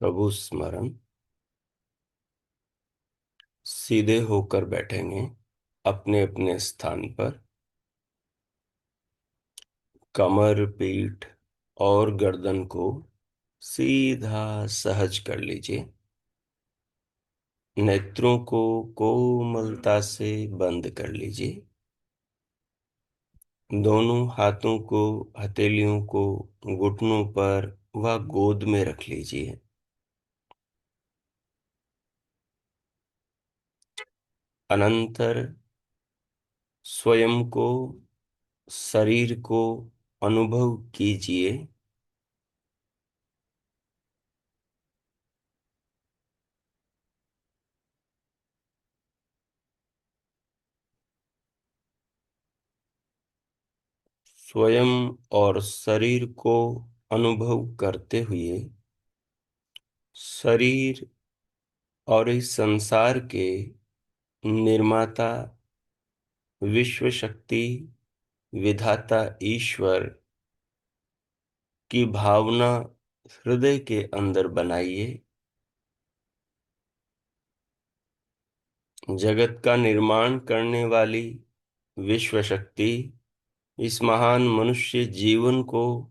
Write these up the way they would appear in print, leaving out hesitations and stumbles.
प्रभु स्मरण। सीधे होकर बैठेंगे अपने अपने स्थान पर। कमर, पीठ और गर्दन को सीधा सहज कर लीजिए। नेत्रों को कोमलता से बंद कर लीजिए। दोनों हाथों को, हथेलियों को घुटनों पर व गोद में रख लीजिए। अनंतर स्वयं को, शरीर को अनुभव कीजिए। स्वयं और शरीर को अनुभव करते हुए शरीर और इस संसार के निर्माता, विश्व शक्ति, विधाता ईश्वर की भावना हृदय के अंदर बनाइए। जगत का निर्माण करने वाली विश्व शक्ति, इस महान मनुष्य जीवन को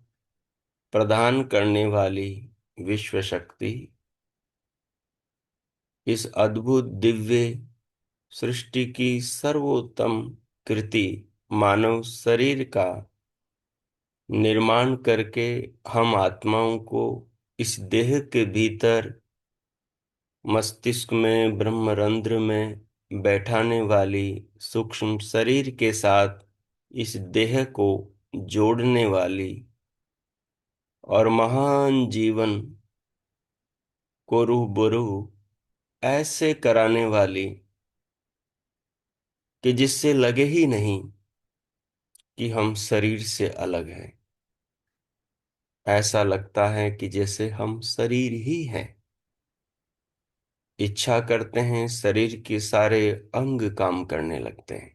प्रदान करने वाली विश्व शक्ति, इस अद्भुत दिव्य सृष्टि की सर्वोत्तम कृति मानव शरीर का निर्माण करके हम आत्माओं को इस देह के भीतर मस्तिष्क में, ब्रह्मरंध्र में बैठाने वाली सूक्ष्म शरीर के साथ इस देह को जोड़ने वाली और महान जीवन को रूबरू ऐसे कराने वाली कि जिससे लगे ही नहीं कि हम शरीर से अलग हैं। ऐसा लगता है कि जैसे हम शरीर ही हैं। इच्छा करते हैं, शरीर के सारे अंग काम करने लगते हैं।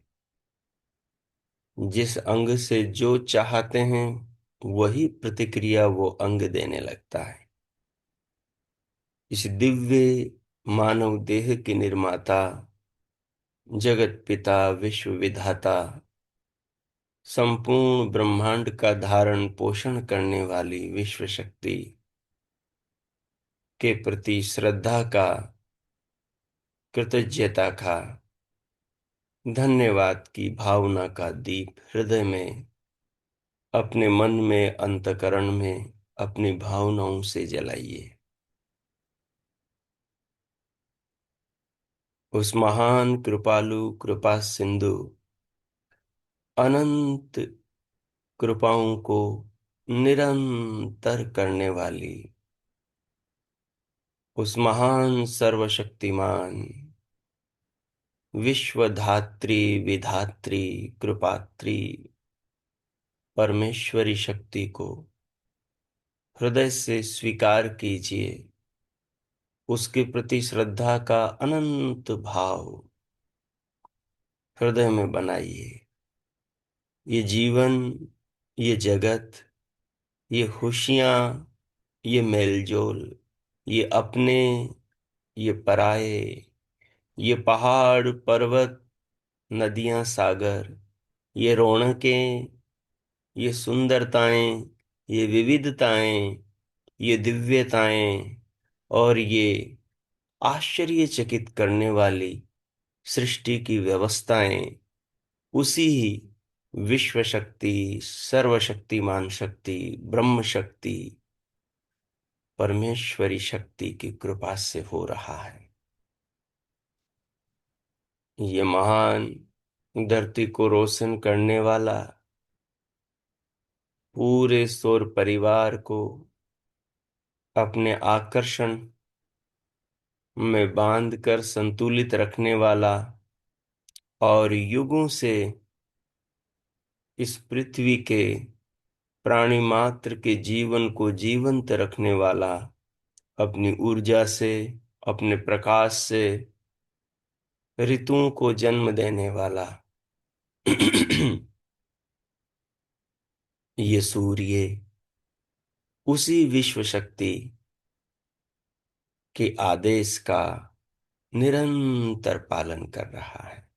जिस अंग से जो चाहते हैं वही प्रतिक्रिया वो अंग देने लगता है। इस दिव्य मानव देह के निर्माता, जगत पिता, विश्व विधाता, संपूर्ण ब्रह्मांड का धारण पोषण करने वाली विश्व शक्ति के प्रति श्रद्धा का, कृतज्ञता का, धन्यवाद की भावना का दीप हृदय में, अपने मन में, अंतकरण में अपनी भावनाओं से जलाइए। उस महान कृपालु, कृपा सिंधु, अनंत कृपाओं को निरंतर करने वाली, उस महान सर्वशक्तिमान विश्वधात्री, विधात्री, कृपात्री परमेश्वरी शक्ति को हृदय से स्वीकार कीजिए। उसके प्रति श्रद्धा का अनंत भाव हृदय में बनाइए। ये जीवन, ये जगत, ये खुशियां, ये मेलजोल, ये अपने, ये पराये, ये पहाड़ पर्वत, नदियां, सागर, ये रौनकें, ये सुंदरताएं, ये विविधताएं, ये दिव्यताएं और ये आश्चर्यचकित करने वाली सृष्टि की व्यवस्थाएं उसी विश्व शक्ति, सर्वशक्तिमान शक्ति, ब्रह्म शक्ति, परमेश्वरी शक्ति की कृपा से हो रहा है। ये महान धरती को रोशन करने वाला, पूरे सौर परिवार को अपने आकर्षण में बांधकर संतुलित रखने वाला और युगों से इस पृथ्वी के प्राणी मात्र के जीवन को जीवंत रखने वाला, अपनी ऊर्जा से, अपने प्रकाश से ऋतुओं को जन्म देने वाला ये सूर्य, उसी विश्व शक्ति के आदेश का निरंतर पालन कर रहा है।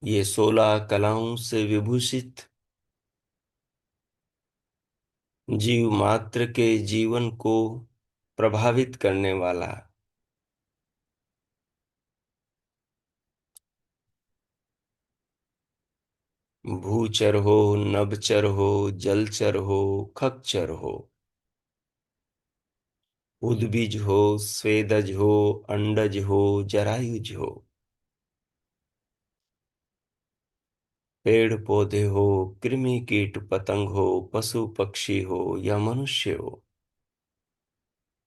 ये 16 कलाओं से विभूषित जीव मात्र के जीवन को प्रभावित करने वाला भूचर हो, नभचर हो, जलचर हो, खगचर हो, उद्भिज हो, स्वेदज हो, अंडज हो, जरायुज हो, पेड़ पौधे हो, कृमि कीट पतंग हो, पशु पक्षी हो या मनुष्य हो,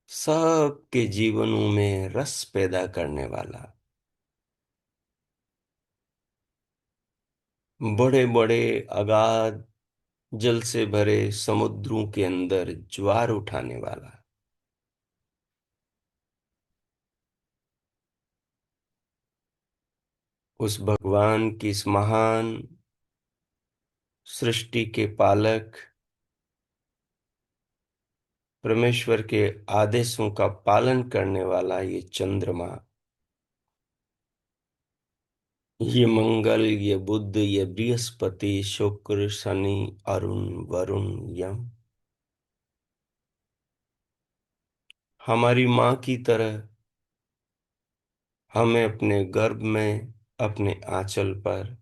सबके जीवनों में रस पैदा करने वाला, बड़े बड़े अगाध जल से भरे समुद्रों के अंदर ज्वार उठाने वाला, उस भगवान की इस महान सृष्टि के पालक परमेश्वर के आदेशों का पालन करने वाला ये चंद्रमा, ये मंगल, ये बुध, ये बृहस्पति, शुक्र, शनि, अरुण, वरुण, यम, हमारी माँ की तरह हमें अपने गर्भ में, अपने आंचल पर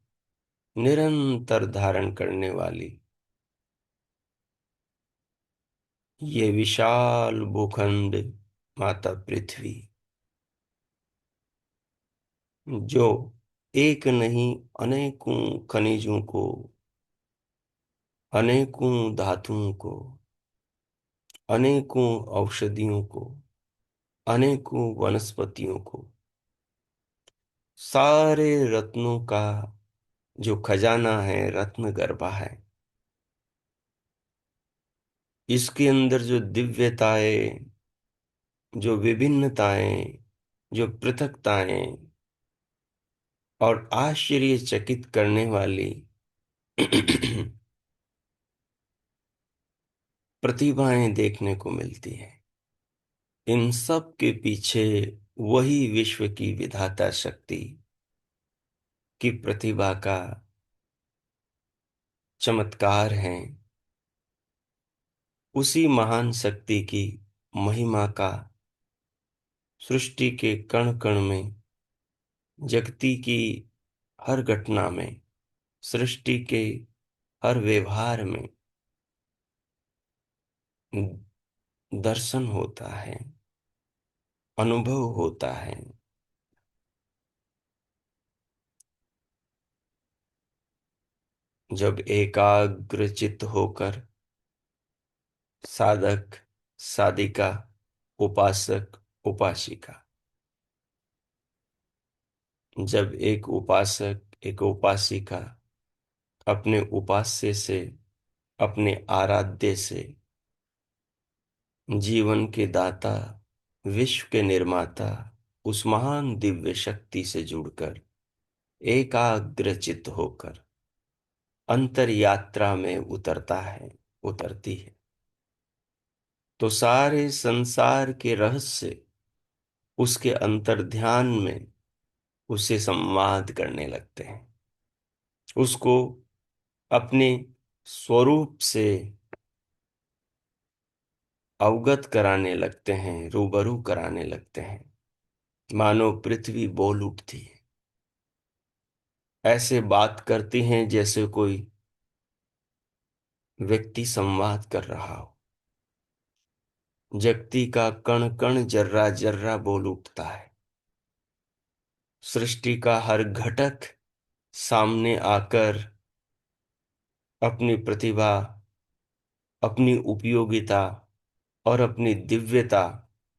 निरंतर धारण करने वाली ये विशाल भूखंड माता पृथ्वी, जो एक नहीं अनेकों खनिजों को, अनेकों धातुओं को, अनेकों औषधियों को, अनेकों वनस्पतियों को, सारे रत्नों का जो खजाना है, रत्न गर्भा है, इसके अंदर जो दिव्यताएं, जो विभिन्नताएं, जो पृथकताएं और आश्चर्यचकित करने वाली प्रतिभाएं देखने को मिलती हैं, इन सब के पीछे वही विश्व की विधाता शक्ति की प्रतिभा का चमत्कार है, उसी महान शक्ति की महिमा का सृष्टि के कण कण में, जगती की हर घटना में, सृष्टि के हर व्यवहार में दर्शन होता है, अनुभव होता है। जब एकाग्रचित होकर साधक, साधिका, उपासक, उपासिका, जब एक उपासक, एक उपासिका अपने उपास्य से, अपने आराध्य से, जीवन के दाता, विश्व के निर्माता, उस महान दिव्य शक्ति से जुड़कर एकाग्रचित होकर अंतर यात्रा में उतरता है, उतरती है, तो सारे संसार के रहस्य उसके अंतर ध्यान में उसे संवाद करने लगते हैं, उसको अपने स्वरूप से अवगत कराने लगते हैं, रूबरू कराने लगते हैं, मानो पृथ्वी बोल उठती है, ऐसे बात करती हैं जैसे कोई व्यक्ति संवाद कर रहा हो, जगती का कण कण, जर्रा जर्रा बोल उठता है, सृष्टि का हर घटक सामने आकर अपनी प्रतिभा, अपनी उपयोगिता और अपनी दिव्यता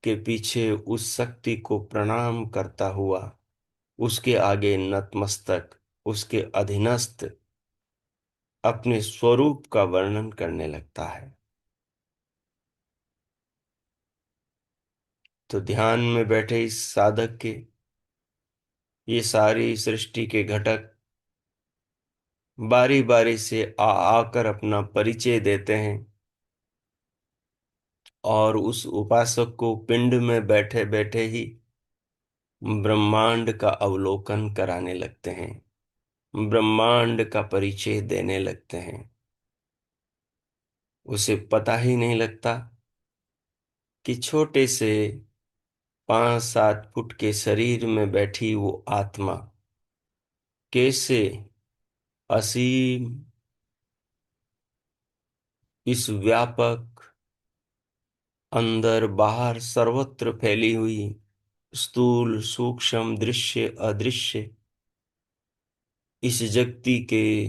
के पीछे उस शक्ति को प्रणाम करता हुआ उसके आगे नतमस्तक, उसके अधीनस्थ अपने स्वरूप का वर्णन करने लगता है। तो ध्यान में बैठे इस साधक के ये सारी सृष्टि के घटक बारी बारी से आ आकर अपना परिचय देते हैं, और उस उपासक को पिंड में बैठे बैठे ही ब्रह्मांड का अवलोकन कराने लगते हैं, ब्रह्मांड का परिचय देने लगते हैं। उसे पता ही नहीं लगता कि छोटे से 5-7 फुट के शरीर में बैठी वो आत्मा कैसे असीम, इस व्यापक, अंदर बाहर सर्वत्र फैली हुई स्थूल सूक्ष्म दृश्य अदृश्य इस जगती के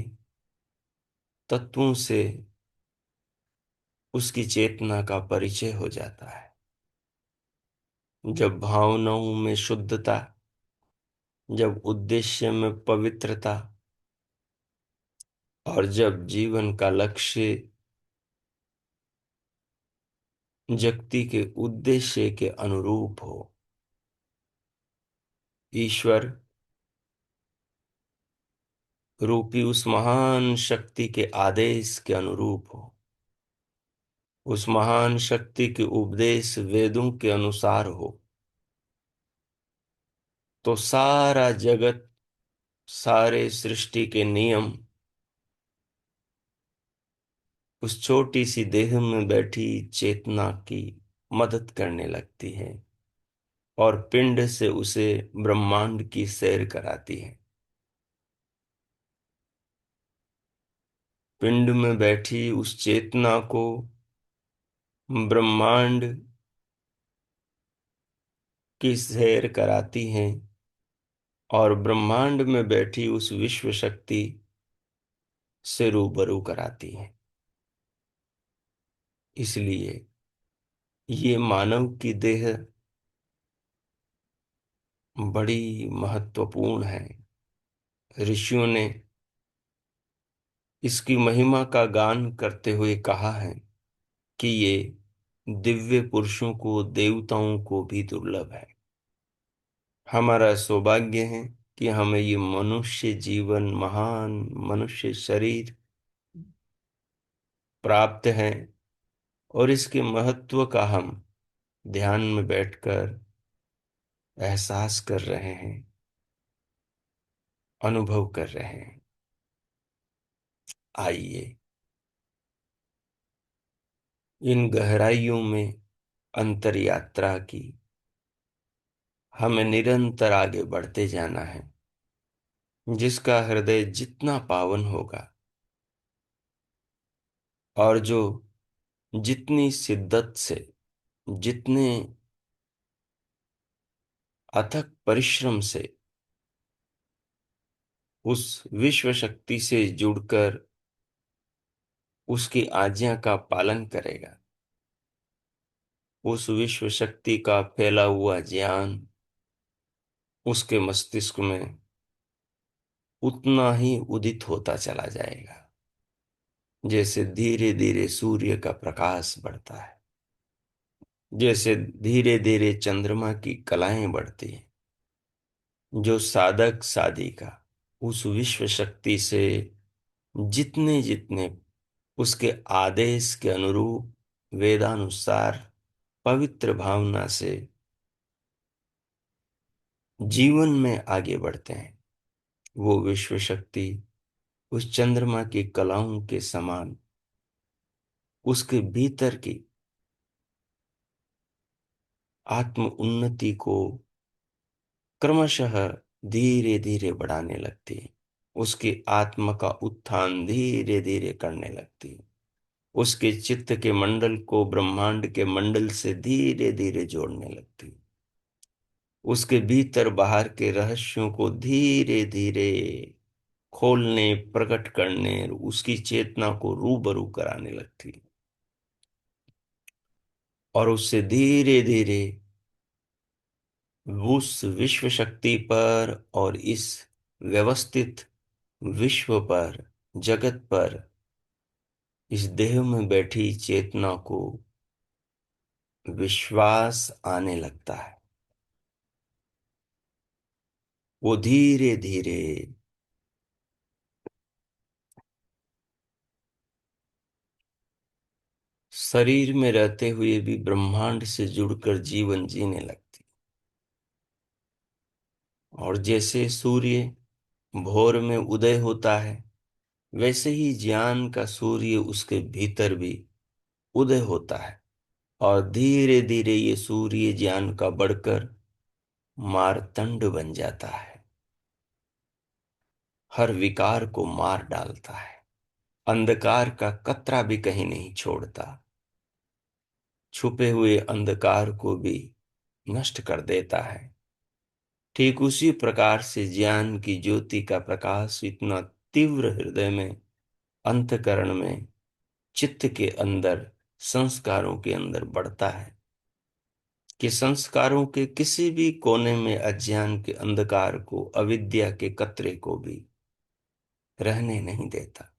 तत्वों से उसकी चेतना का परिचय हो जाता है। जब भावनाओं में शुद्धता, जब उद्देश्य में पवित्रता, और जब जीवन का लक्ष्य जगती के उद्देश्य के अनुरूप हो, ईश्वर रूपी उस महान शक्ति के आदेश के अनुरूप हो, उस महान शक्ति के उपदेश वेदों के अनुसार हो, तो सारा जगत, सारे सृष्टि के नियम उस छोटी सी देह में बैठी चेतना की मदद करने लगती है और पिंड से उसे ब्रह्मांड की सैर कराती है। पिंड में बैठी उस चेतना को ब्रह्मांड की सैर कराती है और ब्रह्मांड में बैठी उस विश्व शक्ति से रूबरू कराती है। इसलिए ये मानव की देह बड़ी महत्वपूर्ण है। ऋषियों ने इसकी महिमा का गान करते हुए कहा है कि ये दिव्य पुरुषों को, देवताओं को भी दुर्लभ है। हमारा सौभाग्य है कि हमें ये मनुष्य जीवन, महान मनुष्य शरीर प्राप्त है और इसके महत्व का हम ध्यान में बैठकर एहसास कर रहे हैं, अनुभव कर रहे हैं। आइए इन गहराइयों में अंतर यात्रा की हमें निरंतर आगे बढ़ते जाना है। जिसका हृदय जितना पावन होगा और जो जितनी शिद्दत से, जितने अथक परिश्रम से उस विश्व शक्ति से जुड़कर उसकी आज्ञा का पालन करेगा, उस विश्व शक्ति का फैला हुआ ज्ञान उसके मस्तिष्क में उतना ही उदित होता चला जाएगा, जैसे धीरे धीरे सूर्य का प्रकाश बढ़ता है, जैसे धीरे धीरे चंद्रमा की कलाएं बढ़ती हैं। जो साधक साधिका उस विश्व शक्ति से जितने जितने उसके आदेश के अनुरूप वेदानुसार पवित्र भावना से जीवन में आगे बढ़ते हैं, वो विश्व शक्ति उस चंद्रमा की कलाओं के समान उसके भीतर की आत्म उन्नति को क्रमशः धीरे धीरे बढ़ाने लगती है। उसकी आत्मा का उत्थान धीरे धीरे करने लगती है। उसके चित्त के मंडल को ब्रह्मांड के मंडल से धीरे धीरे जोड़ने लगती है। उसके भीतर बाहर के रहस्यों को धीरे धीरे खोलने, प्रकट करने, उसकी चेतना को रूबरू कराने लगती है। और उससे धीरे धीरे उस विश्व शक्ति पर और इस व्यवस्थित विश्व पर, जगत पर, इस देह में बैठी चेतना को विश्वास आने लगता है। वो धीरे धीरे शरीर में रहते हुए भी ब्रह्मांड से जुड़कर जीवन जीने लगती। और जैसे सूर्य भोर में उदय होता है, वैसे ही ज्ञान का सूर्य उसके भीतर भी उदय होता है। और धीरे धीरे ये सूर्य ज्ञान का बढ़कर मारतंड बन जाता है, हर विकार को मार डालता है, अंधकार का कतरा भी कहीं नहीं छोड़ता, छुपे हुए अंधकार को भी नष्ट कर देता है। ठीक उसी प्रकार से ज्ञान की ज्योति का प्रकाश इतना तीव्र हृदय में, अंतःकरण में, चित्त के अंदर, संस्कारों के अंदर बढ़ता है कि संस्कारों के किसी भी कोने में अज्ञान के अंधकार को, अविद्या के कतरे को भी रहने नहीं देता।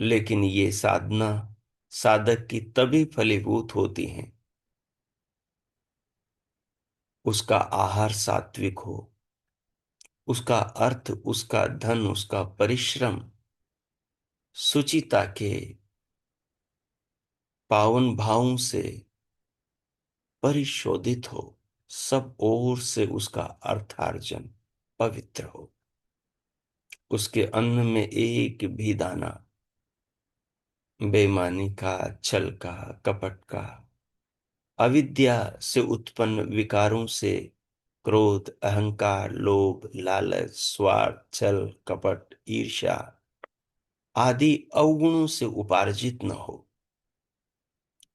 लेकिन ये साधना साधक की तभी फलीभूत होती है, उसका आहार सात्विक हो, उसका अर्थ, उसका धन, उसका परिश्रम सुचिता के पावन भावों से परिशोधित हो, सब ओर से उसका अर्थार्जन पवित्र हो, उसके अन्न में एक भी दाना बेईमानी का, छल का, कपट का, अविद्या से उत्पन्न विकारों से, क्रोध, अहंकार, लोभ, लालच, स्वार्थ, छल, कपट, ईर्ष्या आदि अवगुणों से उपार्जित न हो।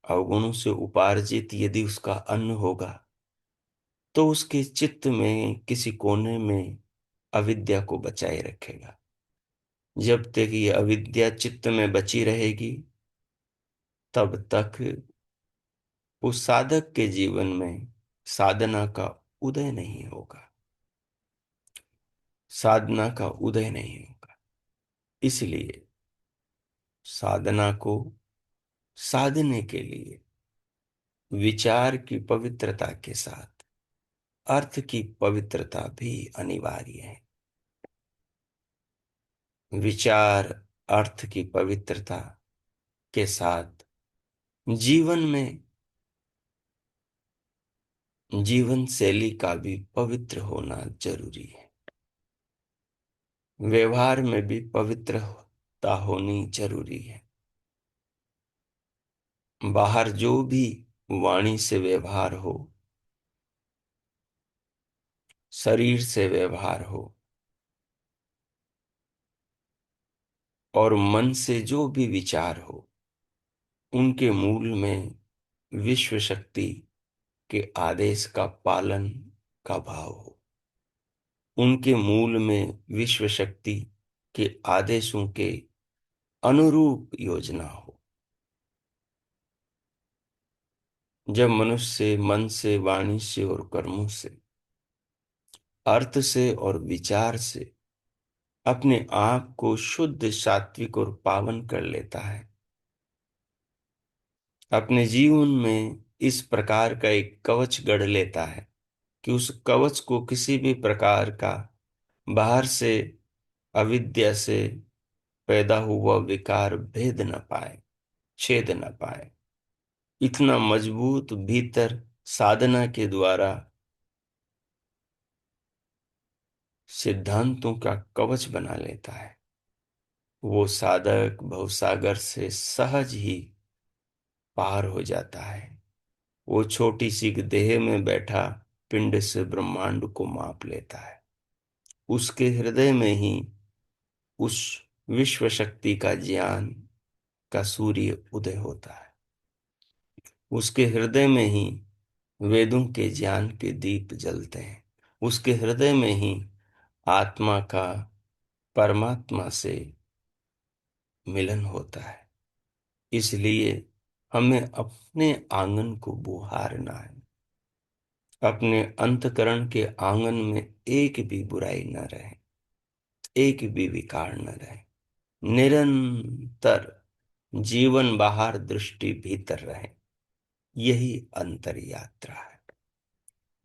अवगुणों से उपार्जित यदि उसका अन्न होगा तो उसके चित्त में किसी कोने में अविद्या को बचाए रखेगा। जब तक ये अविद्या चित्त में बची रहेगी, तब तक उस साधक के जीवन में साधना का उदय नहीं होगा, साधना का उदय नहीं होगा। इसलिए साधना को साधने के लिए विचार की पवित्रता के साथ अर्थ की पवित्रता भी अनिवार्य है। विचार, अर्थ की पवित्रता के साथ जीवन में, जीवन शैली का भी पवित्र होना जरूरी है। व्यवहार में भी पवित्रता होनी जरूरी है। बाहर जो भी वाणी से व्यवहार हो, शरीर से व्यवहार हो और मन से जो भी विचार हो, उनके मूल में विश्व शक्ति के आदेश का पालन का भाव हो, उनके मूल में विश्व शक्ति के आदेशों के अनुरूप योजना हो। जब मनुष्य मन से, वाणी से और कर्मों से, अर्थ से और विचार से अपने आप को शुद्ध, सात्विक और पावन कर लेता है, अपने जीवन में इस प्रकार का एक कवच गढ़ लेता है कि उस कवच को किसी भी प्रकार का बाहर से, अविद्या से पैदा हुआ विकार भेद न पाए, छेद न पाए। इतना मजबूत भीतर साधना के द्वारा सिद्धांतों का कवच बना लेता है, वो साधक भवसागर से सहज ही पार हो जाता है। वो छोटी सी देह में बैठा पिंड से ब्रह्मांड को माप लेता है। उसके हृदय में ही उस विश्व शक्ति का ज्ञान का सूर्य उदय होता है। उसके हृदय में ही वेदों के ज्ञान के दीप जलते हैं। उसके हृदय में ही आत्मा का परमात्मा से मिलन होता है। इसलिए हमें अपने आंगन को बुहारना है। अपने अंतकरण के आंगन में एक भी बुराई न रहे, एक भी विकार न रहे। निरंतर जीवन बाहर, दृष्टि भीतर रहे। यही अंतर यात्रा है।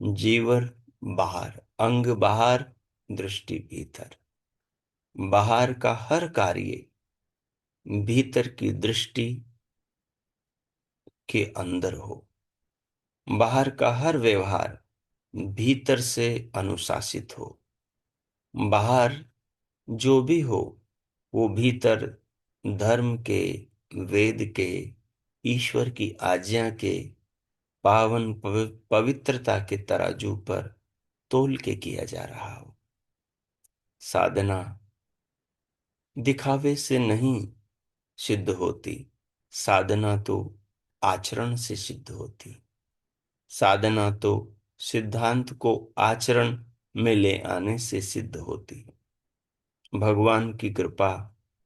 जीवन बाहर, अंग बाहर, दृष्टि भीतर। बाहर का हर कार्य भीतर की दृष्टि के अंदर हो। बाहर का हर व्यवहार भीतर से अनुशासित हो। बाहर जो भी हो वो भीतर धर्म के, वेद के, ईश्वर की आज्ञा के पावन पवित्रता के तराजू पर तोल के किया जा रहा हो। साधना दिखावे से नहीं सिद्ध होती, साधना तो आचरण से सिद्ध होती। साधना तो सिद्धांत को आचरण में ले आने से सिद्ध होती। भगवान की कृपा,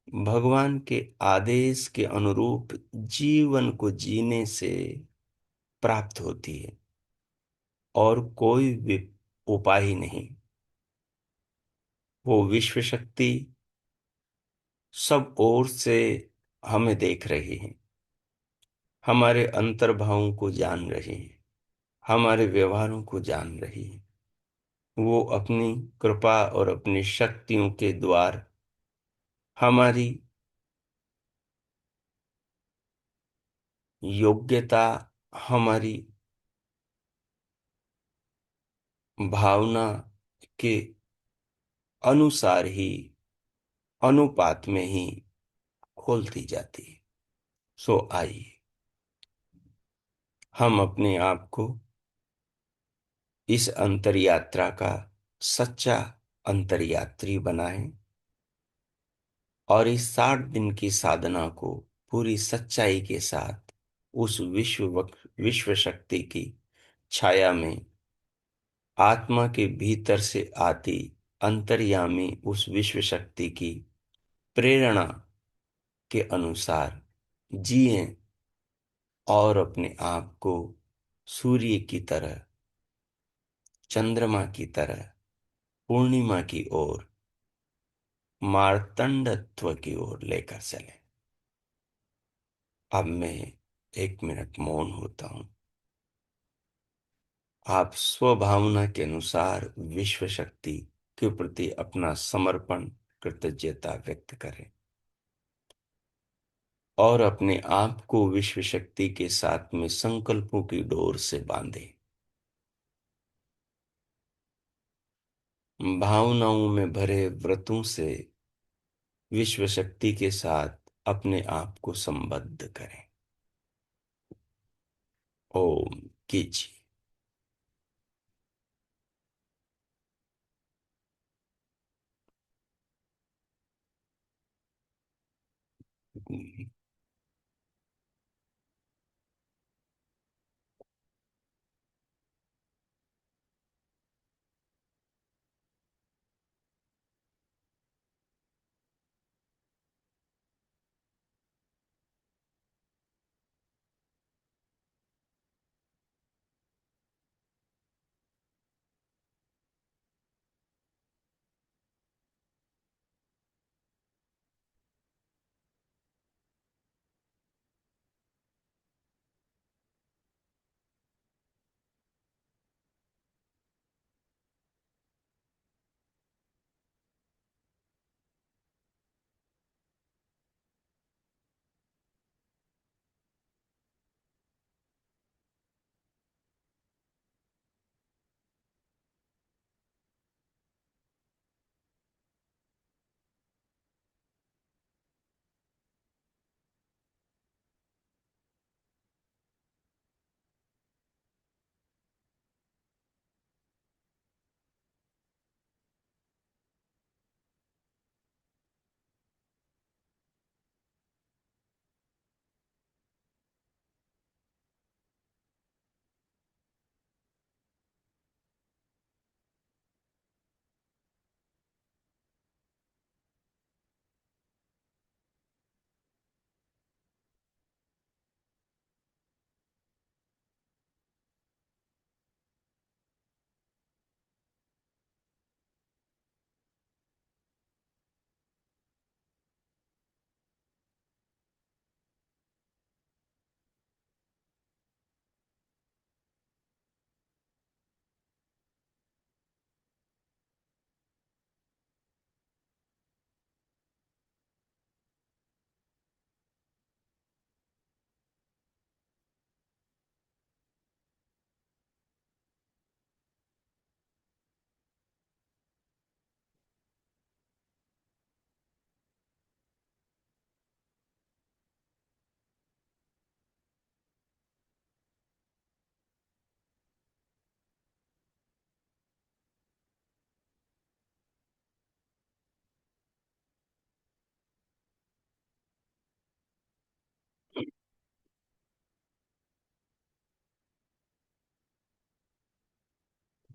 भगवान के आदेश के अनुरूप जीवन को जीने से प्राप्त होती है, और कोई भी उपाय ही नहीं। वो विश्व शक्ति सब ओर से हमें देख रही है, हमारे अंतर्भावों को जान रही है, हमारे व्यवहारों को जान रही है। वो अपनी कृपा और अपनी शक्तियों के द्वार हमारी योग्यता, हमारी भावना के अनुसार ही, अनुपात में ही खोलती जाती है। सो आइए हम अपने आप को इस अंतर यात्रा का सच्चा अंतरयात्री बनाएं, और इस 60 दिन की साधना को पूरी सच्चाई के साथ उस विश्व शक्ति की छाया में, आत्मा के भीतर से आती अंतर्यामी उस विश्व शक्ति की प्रेरणा के अनुसार जिए, और अपने आप को सूर्य की तरह, चंद्रमा की तरह, पूर्णिमा की ओर, मार्तंडत्व की ओर लेकर चले। अब मैं 1 मिनट मौन होता हूं। आप स्वभावना के अनुसार विश्व शक्ति के प्रति अपना समर्पण, कृतज्ञता व्यक्त करें, और अपने आप को विश्व शक्ति के साथ में संकल्पों की डोर से बांधें। भावनाओं में भरे व्रतों से विश्व शक्ति के साथ अपने आप को संबद्ध करें। ओम कीजिए।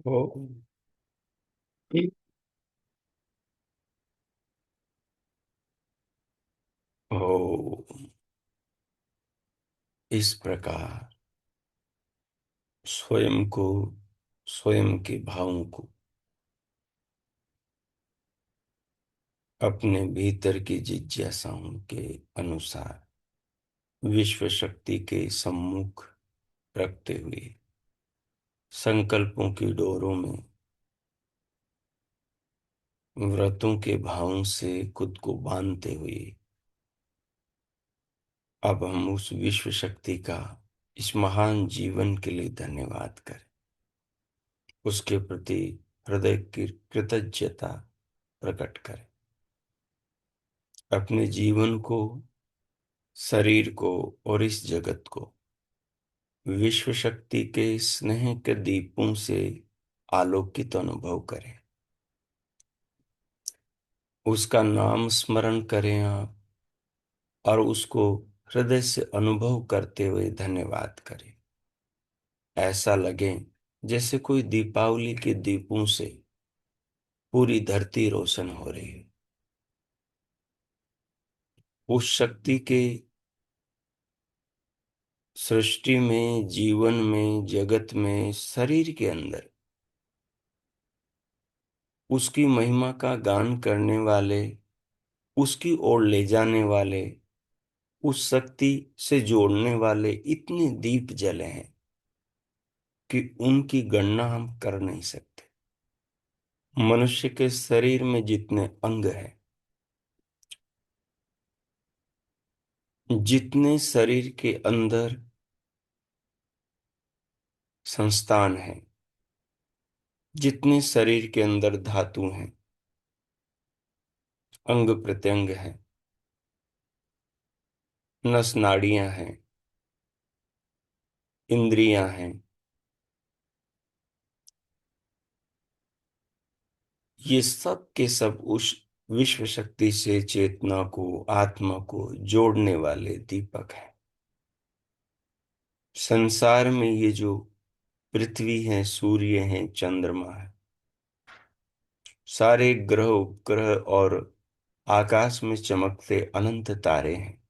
ओ, ओ, इस प्रकार स्वयं को, स्वयं के भावों को अपने भीतर की जिज्ञासाओं के अनुसार विश्व शक्ति के सम्मुख रखते हुए संकल्पों की डोरों में व्रतों के भावों से खुद को बांधते हुए अब हम उस विश्व शक्ति का इस महान जीवन के लिए धन्यवाद करें, उसके प्रति हृदय की कृतज्ञता प्रकट करें, अपने जीवन को, शरीर को और इस जगत को विश्व शक्ति के स्नेह के दीपों से आलोकित अनुभव करें। उसका नाम स्मरण करें आप, और उसको हृदय से अनुभव करते हुए धन्यवाद करें। ऐसा लगे जैसे कोई दीपावली के दीपों से पूरी धरती रोशन हो रही है। उस शक्ति के सृष्टि में, जीवन में, जगत में, शरीर के अंदर उसकी महिमा का गान करने वाले, उसकी ओर ले जाने वाले, उस शक्ति से जोड़ने वाले इतने दीप जले हैं कि उनकी गणना हम कर नहीं सकते। मनुष्य के शरीर में जितने अंग हैं, जितने शरीर के अंदर संस्थान हैं, जितने शरीर के अंदर धातु हैं, अंग प्रत्यंग हैं, नस नाड़ियां हैं, इंद्रियां हैं, ये सब के सब उस विश्व शक्ति से चेतना को, आत्मा को जोड़ने वाले दीपक हैं। संसार में ये जो पृथ्वी है, सूर्य है, चंद्रमा है, सारे ग्रह उपग्रह और आकाश में चमकते अनंत तारे हैं,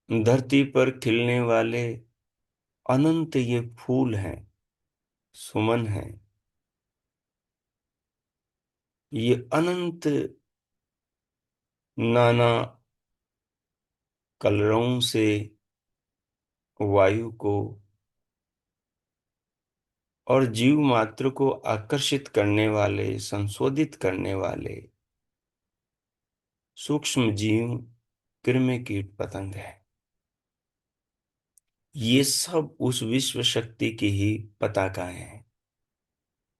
धरती पर खिलने वाले अनंत ये फूल हैं, सुमन हैं, ये अनंत नाना कलरों से वायु को और जीव मात्र को आकर्षित करने वाले, संशोधित करने वाले सूक्ष्म जीव, कृमि, कीट पतंग है। ये सब उस विश्व शक्ति की ही पताकाएं हैं।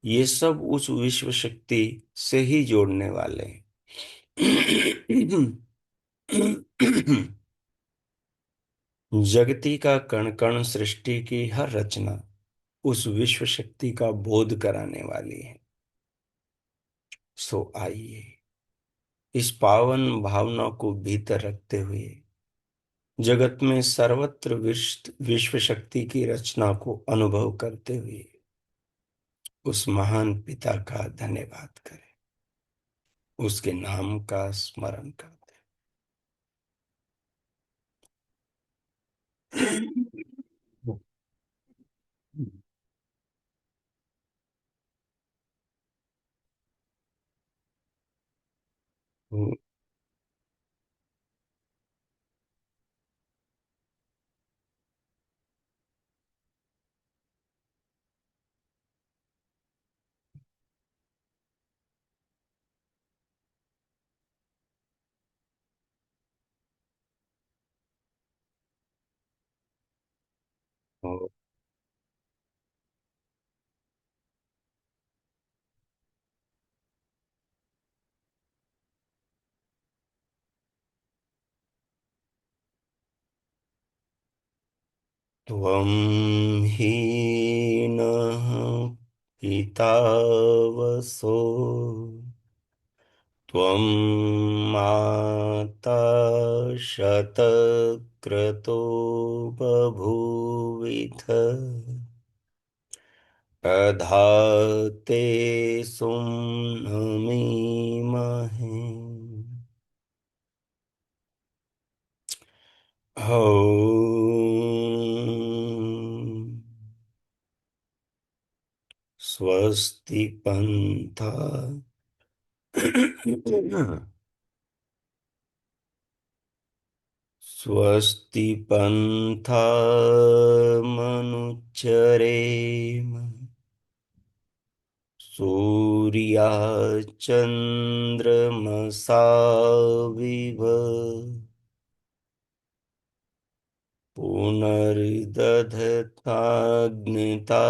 ये सब उस विश्व शक्ति से ही जोड़ने वाले हैं। जगती का कण कण, सृष्टि की हर रचना उस विश्व शक्ति का बोध कराने वाली है। सो आइए इस पावन भावना को भीतर रखते हुए जगत में सर्वत्र विश्व शक्ति की रचना को अनुभव करते हुए उस महान पिता का धन्यवाद करें, उसके नाम का स्मरण करते हैं। त्वं हीनः पितावसो, त्वं माता शतक्रतो बभूविथ, अधाते सुम्नमीमहे। स्वस्ति पंथा स्वस्ति पन्थामनुच्चरेम। सूर्या चन्द्रमसा विव पुनर्दधताग्निता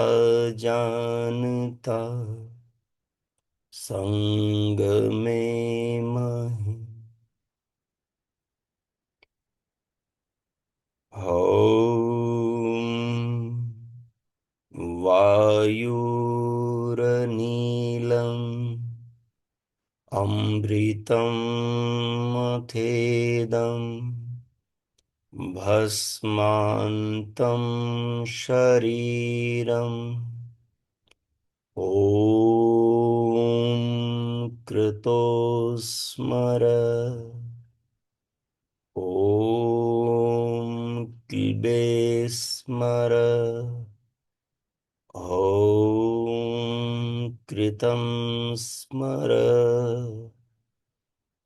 जानता संगमे महि। ॐ वायुरनीलम् अमृतं मथेदम् भस्मान्तं शरीरम्। ॐ कृतोस्मर। ॐ क्लिबे स्मर। ॐ कृतं स्मर।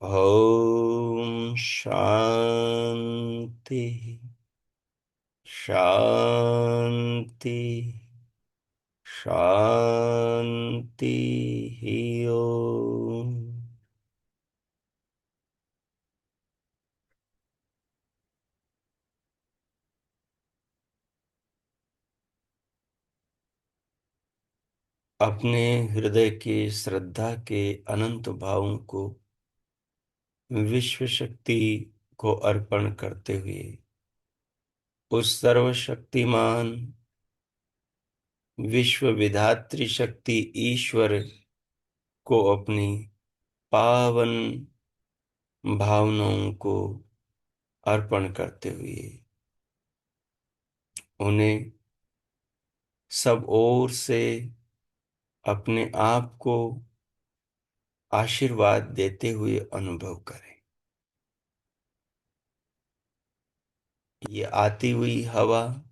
ॐ शान्ति शान्ति शान्ति। ओम। अपने हृदय के श्रद्धा के अनंत भावों को विश्व शक्ति को अर्पण करते हुए उस सर्वशक्तिमान विश्व विधात्री शक्ति ईश्वर को अपनी पावन भावनाओं को अर्पण करते हुए उन्हें सब ओर से अपने आप को आशीर्वाद देते हुए अनुभव करें। ये आती हुई हवा,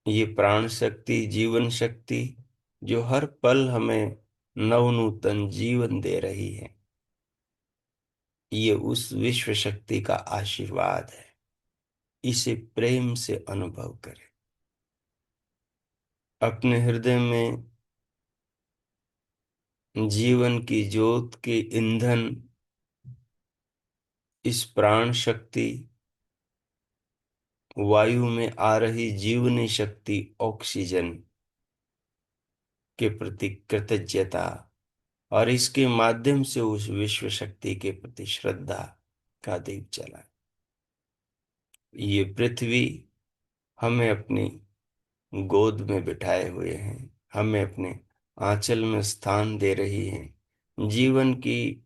ये प्राण शक्ति, जीवन शक्ति जो हर पल हमें नवनूतन जीवन दे रही है, ये उस विश्व शक्ति का आशीर्वाद है। इसे प्रेम से अनुभव करें। अपने हृदय में जीवन की ज्योत के ईंधन इस प्राण शक्ति, वायु में आ रही जीवनी शक्ति ऑक्सीजन के प्रति कृतज्ञता और इसके माध्यम से उस विश्व शक्ति के प्रति श्रद्धा का दीप जला। ये पृथ्वी हमें अपनी गोद में बिठाए हुए हैं, हमें अपने आंचल में स्थान दे रही है, जीवन की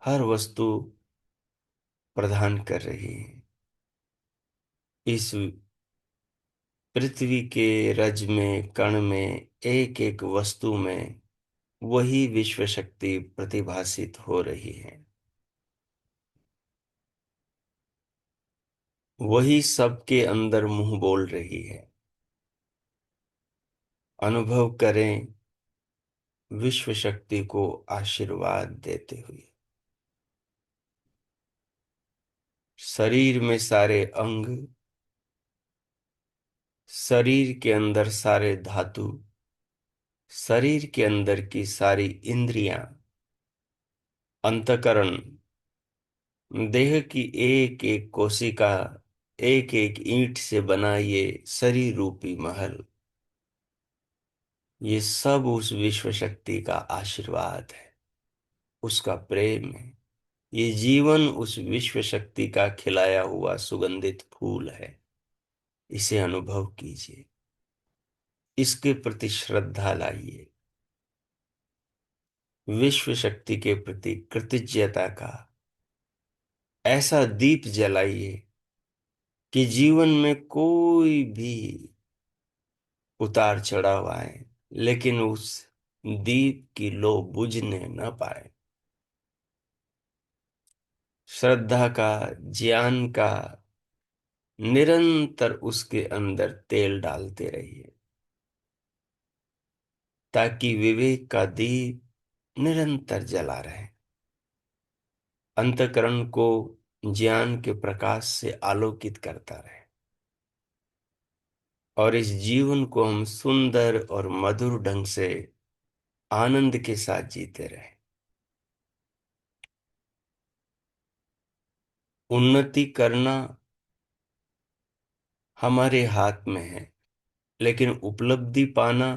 हर वस्तु प्रदान कर रही है। इस पृथ्वी के रज में, कण में, एक एक वस्तु में वही विश्व शक्ति प्रतिभासित हो रही है। वही सबके अंदर मुंह बोल रही है। अनुभव करें विश्व शक्ति को आशीर्वाद देते हुए। शरीर में सारे अंग, शरीर के अंदर सारे धातु, शरीर के अंदर की सारी इंद्रियां, अंतःकरण, देह की एक एक कोशिका, एक एक ईंट से बना ये शरीर रूपी महल, ये सब उस विश्व शक्ति का आशीर्वाद है, उसका प्रेम है। ये जीवन उस विश्व शक्ति का खिलाया हुआ सुगंधित फूल है। इसे अनुभव कीजिए, इसके प्रति श्रद्धा लाइए, विश्व शक्ति के प्रति कृतज्ञता का ऐसा दीप जलाइए कि जीवन में कोई भी उतार चढ़ाव आए, लेकिन उस दीप की लो बुझने न पाए। श्रद्धा का, ज्ञान का निरंतर उसके अंदर तेल डालते रहिए, ताकि विवेक का दीप निरंतर जला रहे, अंतःकरण को ज्ञान के प्रकाश से आलोकित करता रहे, और इस जीवन को हम सुंदर और मधुर ढंग से आनंद के साथ जीते रहे। उन्नति करना हमारे हाथ में है, लेकिन उपलब्धि पाना,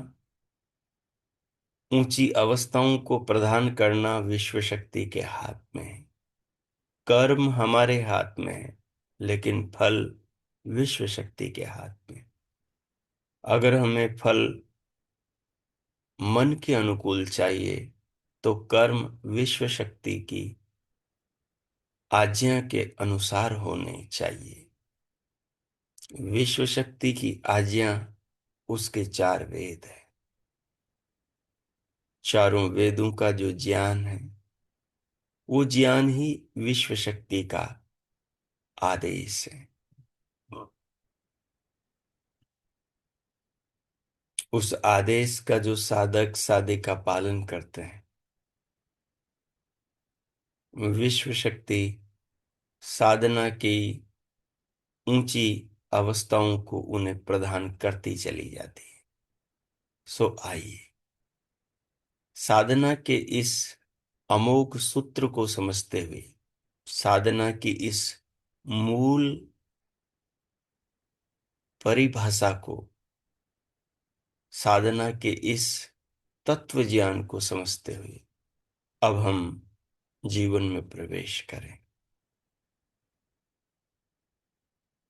ऊंची अवस्थाओं को प्रदान करना विश्व शक्ति के हाथ में है। कर्म हमारे हाथ में है, लेकिन फल विश्व शक्ति के हाथ में। अगर हमें फल मन के अनुकूल चाहिए, तो कर्म विश्व शक्ति की आज्ञा के अनुसार होने चाहिए। विश्व शक्ति की आज्ञा उसके चार वेद है। चारों वेदों का जो ज्ञान है, वो ज्ञान ही विश्व शक्ति का आदेश है। उस आदेश का जो साधक साधिका पालन करते हैं, विश्व शक्ति साधना की ऊंची अवस्थाओं को उन्हें प्रदान करती चली जाती है। सो आइए, साधना के इस अमोघ सूत्र को समझते हुए, साधना की इस मूल परिभाषा को, साधना के इस तत्व ज्ञान को समझते हुए अब हम जीवन में प्रवेश करें।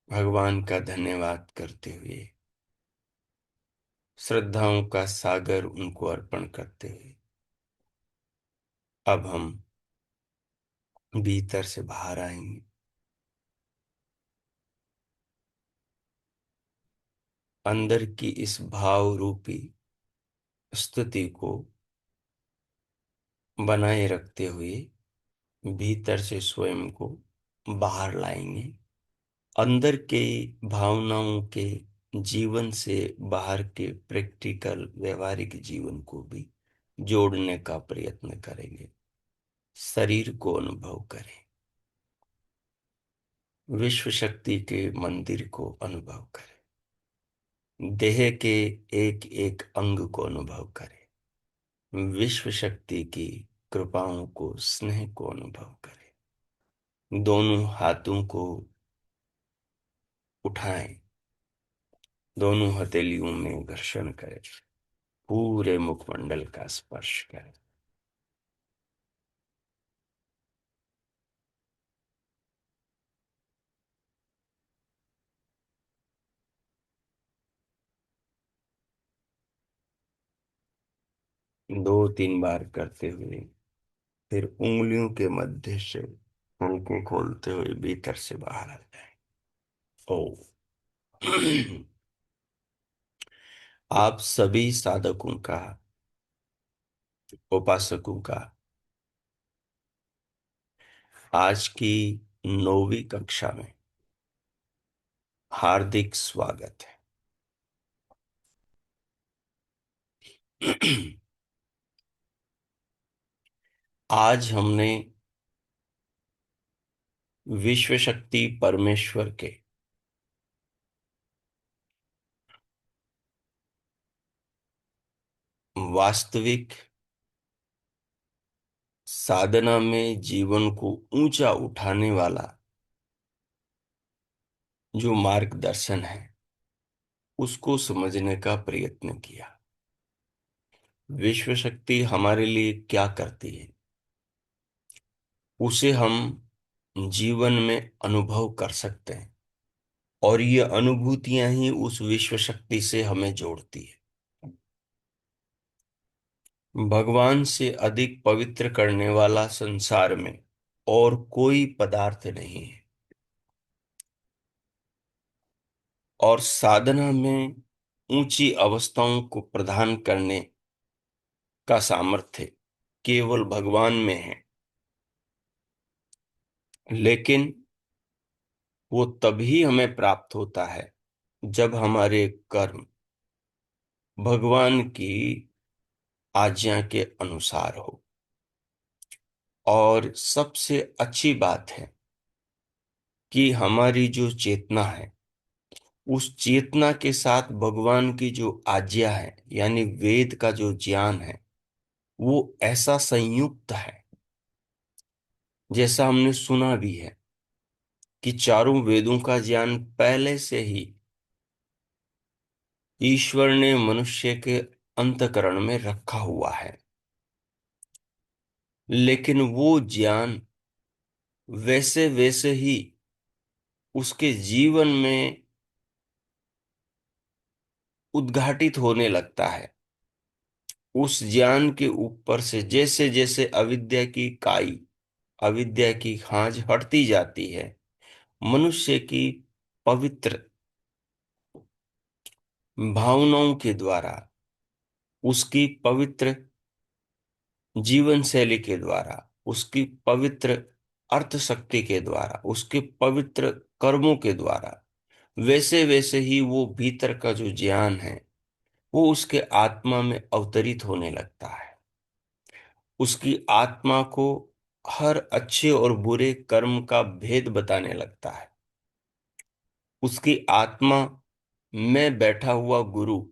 भगवान का धन्यवाद करते हुए, श्रद्धाओं का सागर उनको अर्पण करते हुए, अब हम भीतर से बाहर आएंगे। अंदर की इस भाव रूपी स्थिति को बनाए रखते हुए भीतर से स्वयं को बाहर लाएंगे। अंदर के भावनाओं के जीवन से बाहर के प्रैक्टिकल व्यवहारिक जीवन को भी जोड़ने का प्रयत्न करेंगे। शरीर को अनुभव करें, विश्व शक्ति के मंदिर को अनुभव करें, देह के एक एक अंग को अनुभव करें, विश्व शक्ति की कृपाओं को, स्नेह को अनुभव करें। दोनों हाथों को उठाएं, दोनों हथेलियों में घर्षण करें, पूरे मुखमंडल का स्पर्श करें। दो तीन बार करते हुए फिर उंगलियों के मध्य से उनको खोलते हुए भीतर से बाहर आ जाए। ओ आप सभी साधकों का, उपासकों का आज की 9वीं कक्षा में हार्दिक स्वागत है। आज हमने विश्व शक्ति परमेश्वर के वास्तविक साधना में जीवन को ऊंचा उठाने वाला जो मार्गदर्शन है, उसको समझने का प्रयत्न किया। विश्व शक्ति हमारे लिए क्या करती है, उसे हम जीवन में अनुभव कर सकते हैं, और ये अनुभूतियां ही उस विश्व शक्ति से हमें जोड़ती है। भगवान से अधिक पवित्र करने वाला संसार में और कोई पदार्थ नहीं है। और साधना में ऊंची अवस्थाओं को प्रदान करने का सामर्थ्य केवल भगवान में है। लेकिन वो तभी हमें प्राप्त होता है जब हमारे कर्म भगवान की आज्ञा के अनुसार हो। और सबसे अच्छी बात है कि हमारी जो चेतना है, उस चेतना के साथ भगवान की जो आज्ञा है यानी वेद का जो ज्ञान है, वो ऐसा संयुक्त है, जैसा हमने सुना भी है कि चारों वेदों का ज्ञान पहले से ही ईश्वर ने मनुष्य के अंतःकरण में रखा हुआ है। लेकिन वो ज्ञान वैसे वैसे ही उसके जीवन में उद्घाटित होने लगता है। उस ज्ञान के ऊपर से जैसे जैसे अविद्या की खाज हटती जाती है, मनुष्य की पवित्र भावनाओं के द्वारा, उसकी पवित्र जीवन शैली के द्वारा, उसकी पवित्र अर्थ शक्ति के द्वारा, उसके पवित्र कर्मों के द्वारा, वैसे वैसे ही वो भीतर का जो ज्ञान है वो उसके आत्मा में अवतरित होने लगता है। उसकी आत्मा को हर अच्छे और बुरे कर्म का भेद बताने लगता है। उसकी आत्मा में बैठा हुआ गुरु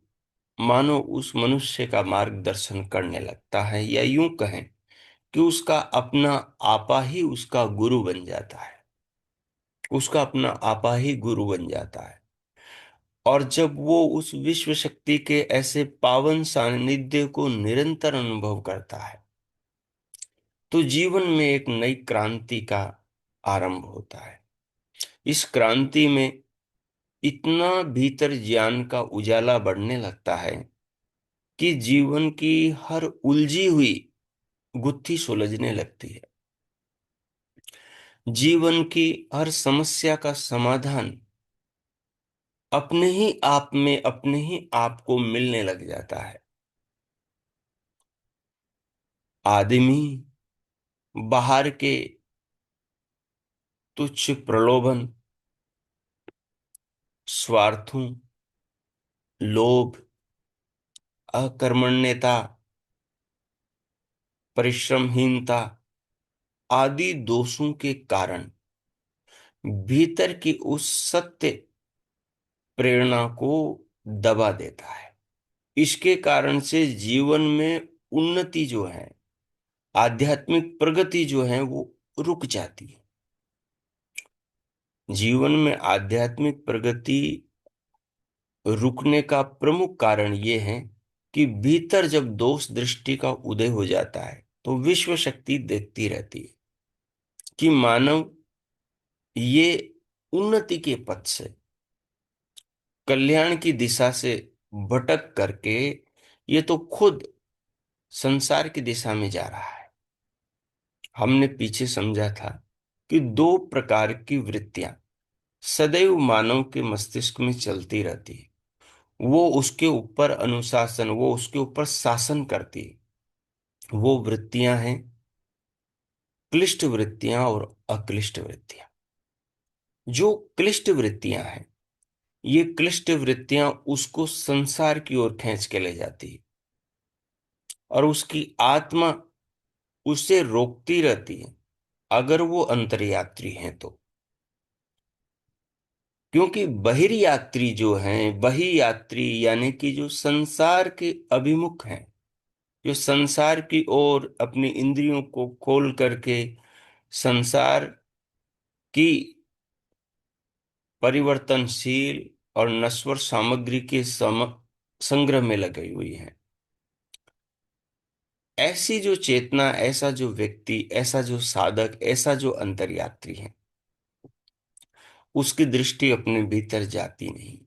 मानो उस मनुष्य का मार्गदर्शन करने लगता है, या यूं कहें कि उसका अपना आपा ही उसका गुरु बन जाता है। उसका अपना आपा ही गुरु बन जाता है। और जब वो उस विश्व शक्ति के ऐसे पावन सानिध्य को निरंतर अनुभव करता है, तो जीवन में एक नई क्रांति का आरंभ होता है। इस क्रांति में इतना भीतर ज्ञान का उजाला बढ़ने लगता है कि जीवन की हर उलझी हुई गुत्थी सुलझने लगती है। जीवन की हर समस्या का समाधान अपने ही आप में, अपने ही आप को मिलने लग जाता है। आदमी बाहर के तुच्छ प्रलोभन, स्वार्थों, लोभ, अकर्मण्यता, परिश्रमहीनता आदि दोषों के कारण भीतर की उस सत्य प्रेरणा को दबा देता है। इसके कारण से जीवन में उन्नति जो है, आध्यात्मिक प्रगति जो है, वो रुक जाती है। जीवन में आध्यात्मिक प्रगति रुकने का प्रमुख कारण ये है कि भीतर जब दोष दृष्टि का उदय हो जाता है, तो विश्व शक्ति देखती रहती है कि मानव ये उन्नति के पथ से, कल्याण की दिशा से भटक करके ये तो खुद संसार की दिशा में जा रहा है। हमने पीछे समझा था कि दो प्रकार की वृत्तियां सदैव मानव के मस्तिष्क में चलती रहती है। वो उसके ऊपर अनुशासन, वो उसके ऊपर शासन करती है। वो वृत्तियां हैं क्लिष्ट वृत्तियां और अक्लिष्ट वृत्तियां। जो क्लिष्ट वृत्तियां हैं, ये क्लिष्ट वृत्तियां उसको संसार की ओर खींच के ले जाती है, और उसकी आत्मा उसे रोकती रहती है अगर वो अंतर्यात्री हैं तो। क्योंकि बहिर्यात्री जो हैं, वही यात्री यानी कि जो संसार के अभिमुख हैं, जो संसार की ओर अपनी इंद्रियों को खोल करके संसार की परिवर्तनशील और नश्वर सामग्री के संग्रह में लगी हुई है, ऐसी जो चेतना, ऐसा जो व्यक्ति, ऐसा जो साधक, ऐसा जो अंतर्यात्री है, उसकी दृष्टि अपने भीतर जाती नहीं।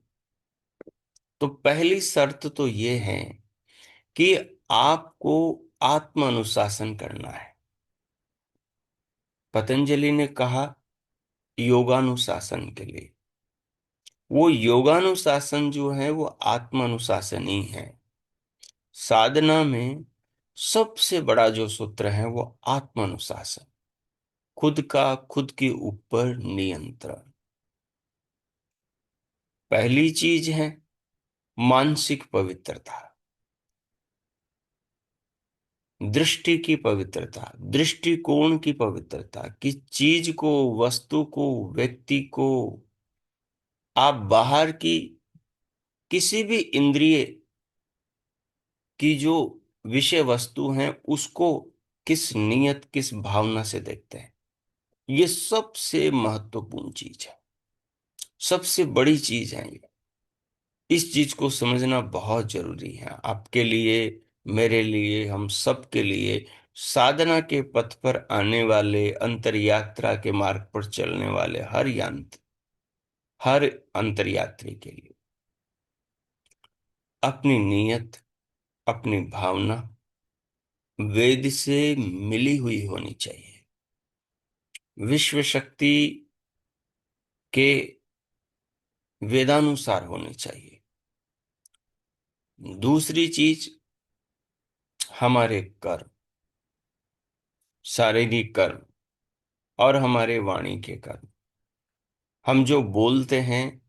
तो पहली शर्त तो ये है कि आपको आत्म अनुशासन करना है। पतंजलि ने कहा योगानुशासन के लिए वो योगानुशासन जो है वो आत्मानुशासन ही है। साधना में सबसे बड़ा जो सूत्र है वो आत्मानुशासन, खुद का खुद के ऊपर नियंत्रण। पहली चीज है मानसिक पवित्रता, दृष्टि की पवित्रता, दृष्टिकोण की पवित्रता। किस चीज को, वस्तु को, व्यक्ति को आप बाहर की किसी भी इंद्रिय की जो विषय वस्तु हैं उसको किस नियत, किस भावना से देखते हैं, ये सबसे महत्वपूर्ण चीज है, सबसे बड़ी चीज है ये। इस चीज को समझना बहुत जरूरी है आपके लिए, मेरे लिए, हम सब के लिए। साधना के पथ पर आने वाले, अंतर यात्रा के मार्ग पर चलने वाले हर अंतर यात्री के लिए अपनी नीयत, अपनी भावना वेद से मिली हुई होनी चाहिए, विश्व शक्ति के वेदानुसार होनी चाहिए। दूसरी चीज, हमारे कर्म, शारीरिक कर्म और हमारे वाणी के कर्म, हम जो बोलते हैं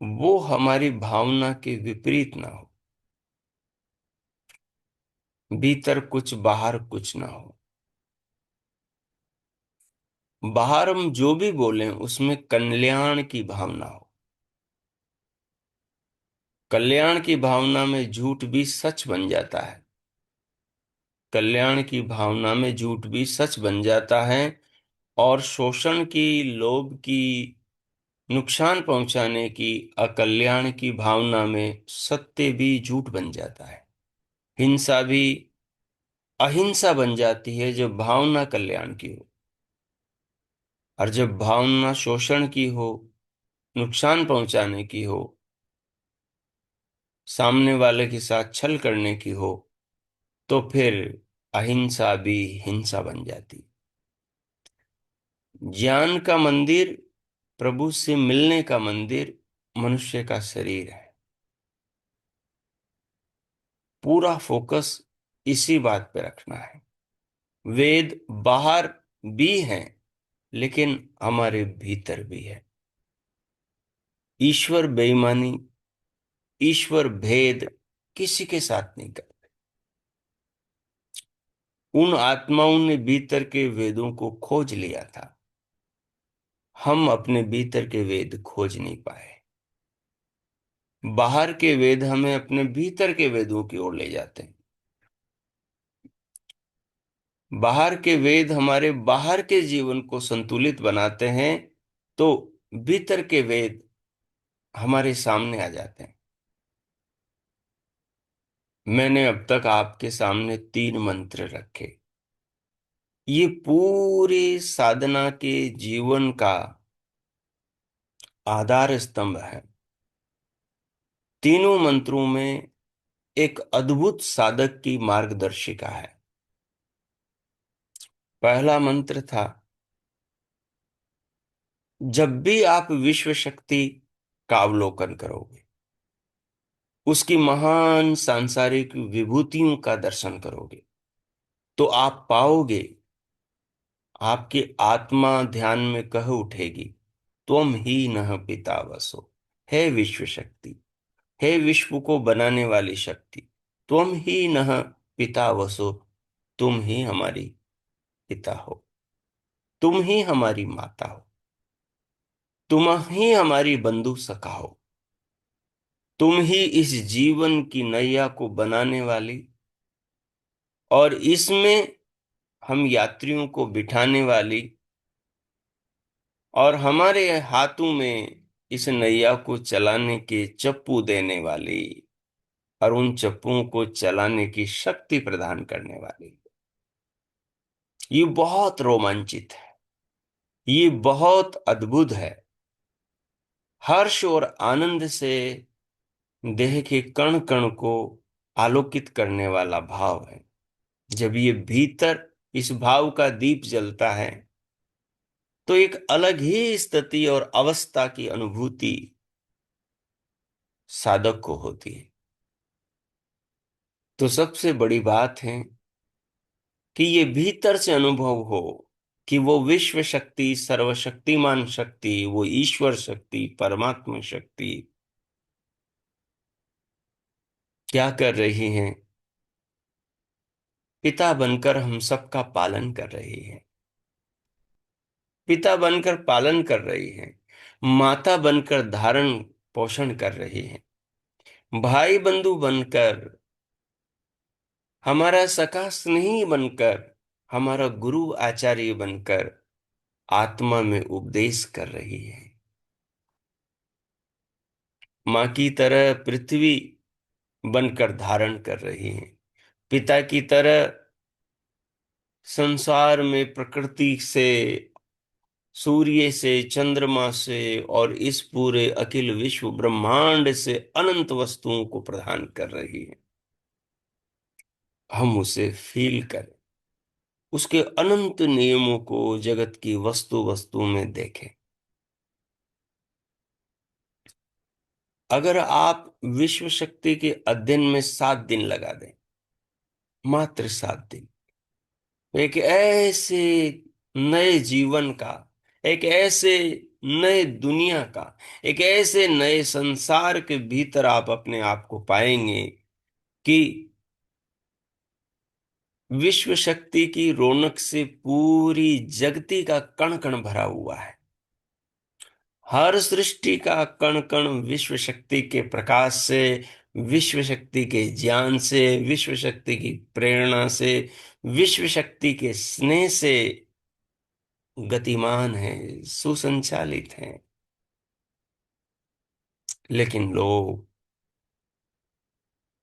वो हमारी भावना के विपरीत ना हो, भीतर कुछ बाहर कुछ ना हो। बाहर हम जो भी बोलें उसमें कल्याण की भावना हो। कल्याण की भावना में झूठ भी सच बन जाता है, कल्याण की भावना में झूठ भी सच बन जाता है। और शोषण की, लोभ की, नुकसान पहुंचाने की, अकल्याण की भावना में सत्य भी झूठ बन जाता है, हिंसा भी अहिंसा बन जाती है जब भावना कल्याण की हो। और जब भावना शोषण की हो, नुकसान पहुंचाने की हो, सामने वाले के साथ छल करने की हो, तो फिर अहिंसा भी हिंसा बन जाती। ज्ञान का मंदिर, प्रभु से मिलने का मंदिर मनुष्य का शरीर है। पूरा फोकस इसी बात पे रखना है। वेद बाहर भी हैं लेकिन हमारे भीतर भी है। ईश्वर बेईमानी, ईश्वर भेद किसी के साथ नहीं करते। उन आत्माओं ने भीतर के वेदों को खोज लिया था, हम अपने भीतर के वेद खोज नहीं पाए। बाहर के वेद हमें अपने भीतर के वेदों की ओर ले जाते हैं। बाहर के वेद हमारे बाहर के जीवन को संतुलित बनाते हैं, तो भीतर के वेद हमारे सामने आ जाते हैं। मैंने अब तक आपके सामने 3 मंत्र रखे। ये पूरी साधना के जीवन का आधार स्तंभ है। तीनों मंत्रों में एक अद्भुत साधक की मार्गदर्शिका है। पहला मंत्र था, जब भी आप विश्व शक्ति का अवलोकन करोगे, उसकी महान सांसारिक विभूतियों का दर्शन करोगे, तो आप पाओगे, आपकी आत्मा ध्यान में कह उठेगी, तुम ही नः पिता वसो। हे विश्व शक्ति, हे विश्व को बनाने वाली शक्ति, तुम ही नः पिता वसो, तुम ही हमारी पिता हो, तुम ही हमारी माता हो, तुम ही हमारी बंधु सखा हो, तुम ही इस जीवन की नैया को बनाने वाली और इसमें हम यात्रियों को बिठाने वाली, और हमारे हाथों में इस नैया को चलाने के चप्पू देने वाली और उन चप्पुओं को चलाने की शक्ति प्रदान करने वाली। ये बहुत रोमांचित है, ये बहुत अद्भुत है। हर्ष और आनंद से देह के कण कण को आलोकित करने वाला भाव है। जब ये भीतर इस भाव का दीप जलता है तो एक अलग ही स्थिति और अवस्था की अनुभूति साधक को होती है। तो सबसे बड़ी बात है कि ये भीतर से अनुभव हो कि वो विश्व शक्ति, सर्वशक्तिमान शक्ति, वो ईश्वर शक्ति, परमात्मा शक्ति क्या कर रही है? पिता बनकर हम सबका पालन कर रही है। पिता बनकर पालन कर रही है, माता बनकर धारण पोषण कर रही है, भाई बंधु बनकर, हमारा सखा स्नेही बनकर, हमारा गुरु आचार्य बनकर आत्मा में उपदेश कर रही है। माँ की तरह पृथ्वी बनकर धारण कर रही है, पिता की तरह संसार में प्रकृति से, सूर्य से, चंद्रमा से और इस पूरे अखिल विश्व ब्रह्मांड से अनंत वस्तुओं को प्रदान कर रही है। हम उसे फील करें, उसके अनंत नियमों को जगत की वस्तु वस्तु में देखें। अगर आप विश्व शक्ति के अध्ययन में 7 दिन लगा दें, मात्र 7 दिन, एक ऐसे नए जीवन का, एक ऐसे नए दुनिया का, एक ऐसे नए संसार के भीतर आप अपने आप को पाएंगे कि विश्व शक्ति की रौनक से पूरी जगती का कण कण भरा हुआ है। हर सृष्टि का कण कण विश्व शक्ति के प्रकाश से, विश्व शक्ति के ज्ञान से, विश्व शक्ति की प्रेरणा से, विश्व शक्ति के स्नेह से गतिमान है, सुसंचालित है। लेकिन लोग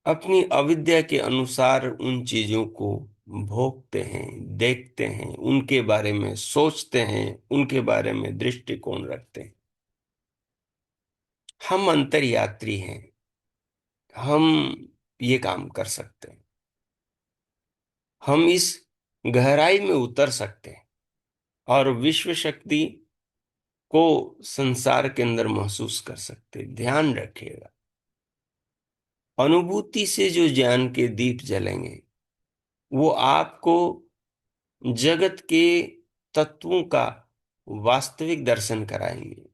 अपनी अविद्या के अनुसार उन चीजों को भोगते हैं, देखते हैं, उनके बारे में सोचते हैं, उनके बारे में दृष्टिकोण रखते हैं। हम अंतर्यात्री हैं, हम ये काम कर सकते हैं, हम इस गहराई में उतर सकते हैं और विश्व शक्ति को संसार के अंदर महसूस कर सकते हैं। ध्यान रखिएगा, अनुभूति से जो ज्ञान के दीप जलेंगे वो आपको जगत के तत्वों का वास्तविक दर्शन कराएंगे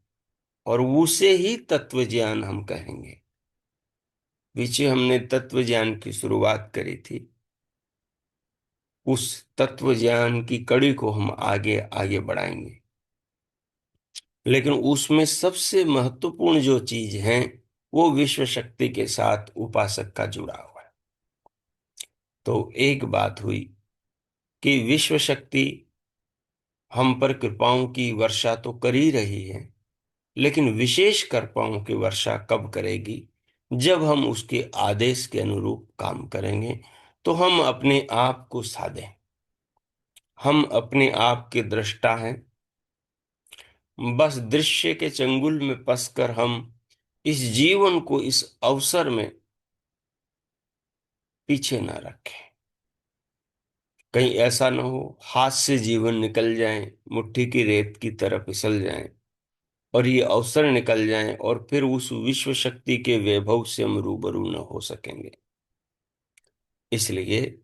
और उसे ही तत्व ज्ञान हम कहेंगे। पीछे हमने तत्व ज्ञान की शुरुआत करी थी, उस तत्व ज्ञान की कड़ी को हम आगे आगे बढ़ाएंगे। लेकिन उसमें सबसे महत्वपूर्ण जो चीज है वो विश्व शक्ति के साथ उपासक का जुड़ा हुआ है। तो एक बात हुई कि विश्व शक्ति हम पर कृपाओं की वर्षा तो कर ही रही है, लेकिन विशेष कृपाओं की वर्षा कब करेगी? जब हम उसके आदेश के अनुरूप काम करेंगे। तो हम अपने आप को साधें, हम अपने आप के दृष्टा हैं, बस दृश्य के चंगुल में फंसकर हम इस जीवन को, इस अवसर में पीछे ना रखें। कहीं ऐसा ना हो हाथ से जीवन निकल जाए, मुट्ठी की रेत की तरह फिसल जाए और ये अवसर निकल जाए और फिर उस विश्व शक्ति के वैभव से हम रूबरू न हो सकेंगे। इसलिए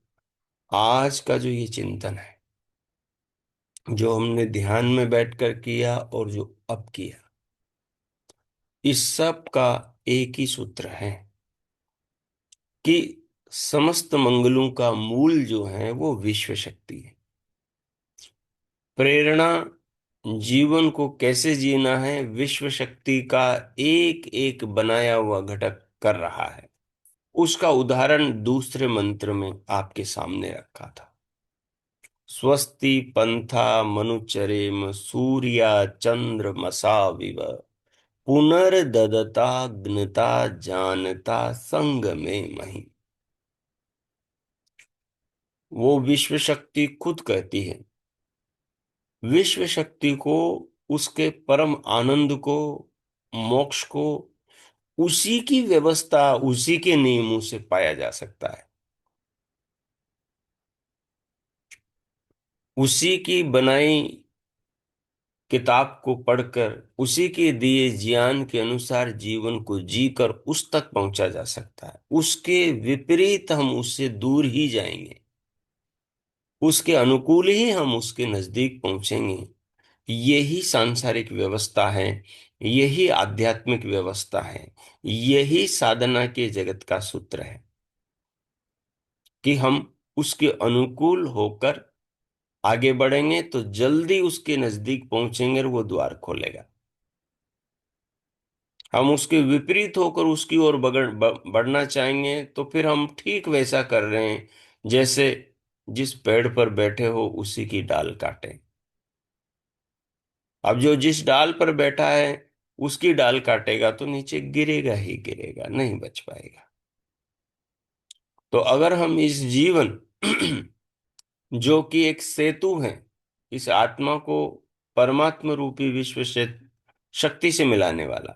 आज का जो ये चिंतन है, जो हमने ध्यान में बैठकर किया और जो अब किया, इस सब का एक ही सूत्र है कि समस्त मंगलों का मूल जो है वो विश्व शक्ति है। प्रेरणा जीवन को कैसे जीना है विश्व शक्ति का एक एक बनाया हुआ घटक कर रहा है। उसका उदाहरण दूसरे मंत्र में आपके सामने रखा था। स्वस्ति पंथा मनुचरेम सूर्या चंद्रमसा विव पुनर्ददताग्नता जानता संग में मही। वो विश्व शक्ति खुद कहती है, विश्व शक्ति को, उसके परम आनंद को, मोक्ष को उसी की व्यवस्था, उसी के नियमों से पाया जा सकता है। उसी की बनाई किताब को पढ़कर उसी के दिए ज्ञान के अनुसार जीवन को जीकर उस तक पहुंचा जा सकता है। उसके विपरीत हम उससे दूर ही जाएंगे, उसके अनुकूल ही हम उसके नजदीक पहुंचेंगे। यही सांसारिक व्यवस्था है, यही आध्यात्मिक व्यवस्था है, यही साधना के जगत का सूत्र है कि हम उसके अनुकूल होकर आगे बढ़ेंगे तो जल्दी उसके नजदीक पहुंचेंगे और वो द्वार खोलेगा। हम उसके विपरीत होकर उसकी ओर बढ़ना चाहेंगे तो फिर हम ठीक वैसा कर रहे हैं जैसे जिस पेड़ पर बैठे हो उसी की डाल काटे। अब जो जिस डाल पर बैठा है उसकी डाल काटेगा तो नीचे गिरेगा ही गिरेगा, नहीं बच पाएगा। तो अगर हम इस जीवन जो कि एक सेतु है, इस आत्मा को परमात्मा रूपी विश्व से शक्ति से मिलाने वाला,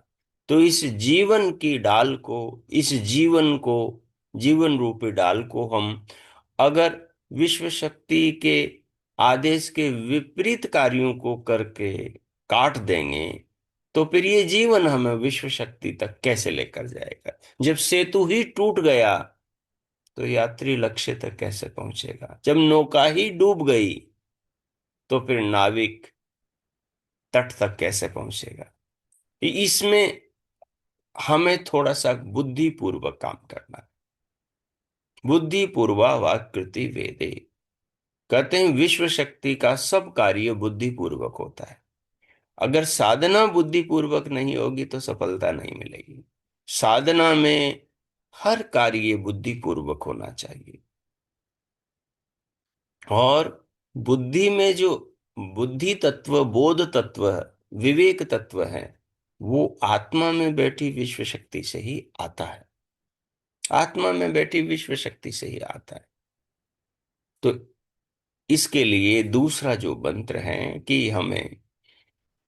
तो इस जीवन की डाल को, इस जीवन को, जीवन रूपी डाल को हम अगर विश्व शक्ति के आदेश के विपरीत कार्यों को करके काट देंगे तो फिर ये जीवन हमें विश्व शक्ति तक कैसे लेकर जाएगा। जब सेतु ही टूट गया तो यात्री लक्ष्य तक कैसे पहुंचेगा। जब नौका ही डूब गई तो फिर नाविक तट तक कैसे पहुंचेगा। इसमें हमें थोड़ा सा बुद्धि पूर्वक काम करना है। बुद्धि पूर्वा वाक् कृति वेदे, कहते हैं विश्व शक्ति का सब कार्य बुद्धि पूर्वक होता है। अगर साधना बुद्धि पूर्वक नहीं होगी तो सफलता नहीं मिलेगी। साधना में हर कार्य बुद्धि पूर्वक होना चाहिए। और बुद्धि में जो बुद्धि तत्व, बोध तत्व, विवेक तत्व है वो आत्मा में बैठी विश्व शक्ति से ही आता है। आत्मा में बैठी विश्व शक्ति से ही आता है। तो इसके लिए दूसरा जो मंत्र है कि हमें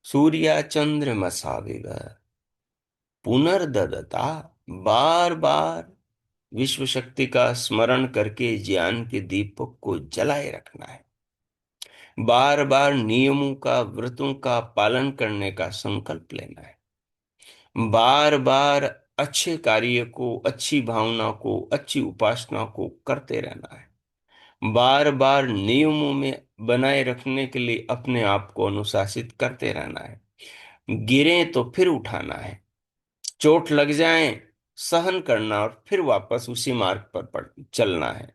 सूर्या चंद्रमसाविव पुनर्ददता, बार बार विश्व शक्ति का स्मरण करके ज्ञान के दीपक को जलाए रखना है। बार बार नियमों का, व्रतों का पालन करने का संकल्प लेना है। बार बार अच्छे कार्य को, अच्छी भावना को, अच्छी उपासना को करते रहना है। बार बार नियमों में बनाए रखने के लिए अपने आप को अनुशासित करते रहना है। गिरे तो फिर उठाना है, चोट लग जाए सहन करना और फिर वापस उसी मार्ग पर चलना है।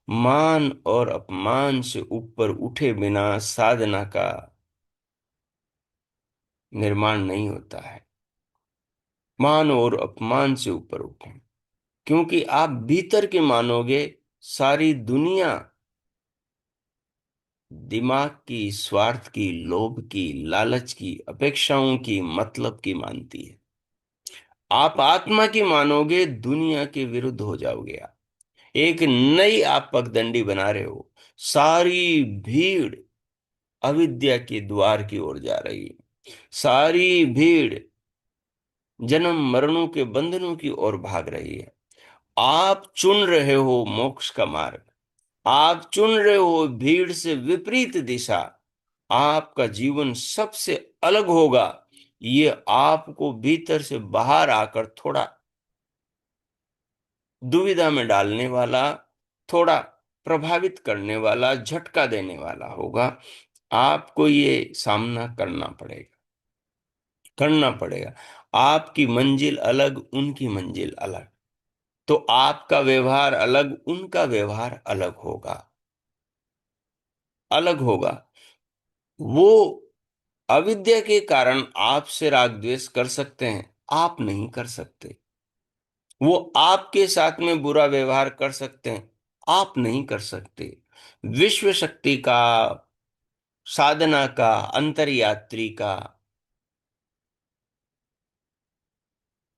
मान और अपमान से ऊपर उठे बिना साधना का निर्माण नहीं होता है। मान और अपमान से ऊपर उठें, क्योंकि आप भीतर के मानोगे सारी दुनिया दिमाग की, स्वार्थ की, लोभ की, लालच की, अपेक्षाओं की, मतलब की मानती है। आप आत्मा की मानोगे दुनिया के विरुद्ध हो जाओगे। आप एक नई आप पगडंडी बना रहे हो। सारी भीड़ अविद्या के द्वार की ओर जा रही है। सारी भीड़ जन्म मरणों के बंधनों की ओर भाग रही है। आप चुन रहे हो मोक्ष का मार्ग। आप चुन रहे हो भीड़ से विपरीत दिशा। आपका जीवन सबसे अलग होगा। ये आपको भीतर से बाहर आकर थोड़ा दुविधा में डालने वाला, थोड़ा प्रभावित करने वाला, झटका देने वाला होगा। आपको ये सामना करना पड़ेगा, करना पड़ेगा। आपकी मंजिल अलग, उनकी मंजिल अलग, तो आपका व्यवहार अलग, उनका व्यवहार अलग होगा, अलग होगा। वो अविद्या के कारण आपसे राग द्वेष कर सकते हैं, आप नहीं कर सकते। वो आपके साथ में बुरा व्यवहार कर सकते हैं, आप नहीं कर सकते। विश्व शक्ति का, साधना का, अंतर्यात्री का,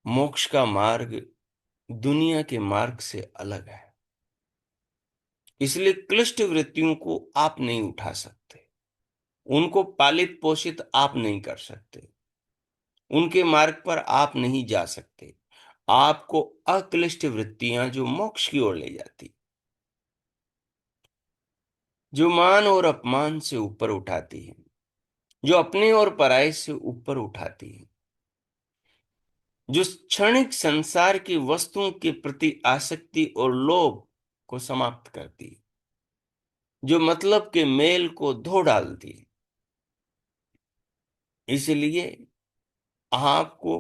मोक्ष का मार्ग दुनिया के मार्ग से अलग है। इसलिए क्लिष्ट वृत्तियों को आप नहीं उठा सकते, उनको पालित पोषित आप नहीं कर सकते, उनके मार्ग पर आप नहीं जा सकते। आपको अक्लिष्ट वृत्तियां जो मोक्ष की ओर ले जाती, जो मान और अपमान से ऊपर उठाती है, जो अपने और पराये से ऊपर उठाती है, जो क्षणिक संसार की वस्तुओं के प्रति आसक्ति और लोभ को समाप्त करती है, जो मतलब के मेल को धो डालती है। इसलिए आपको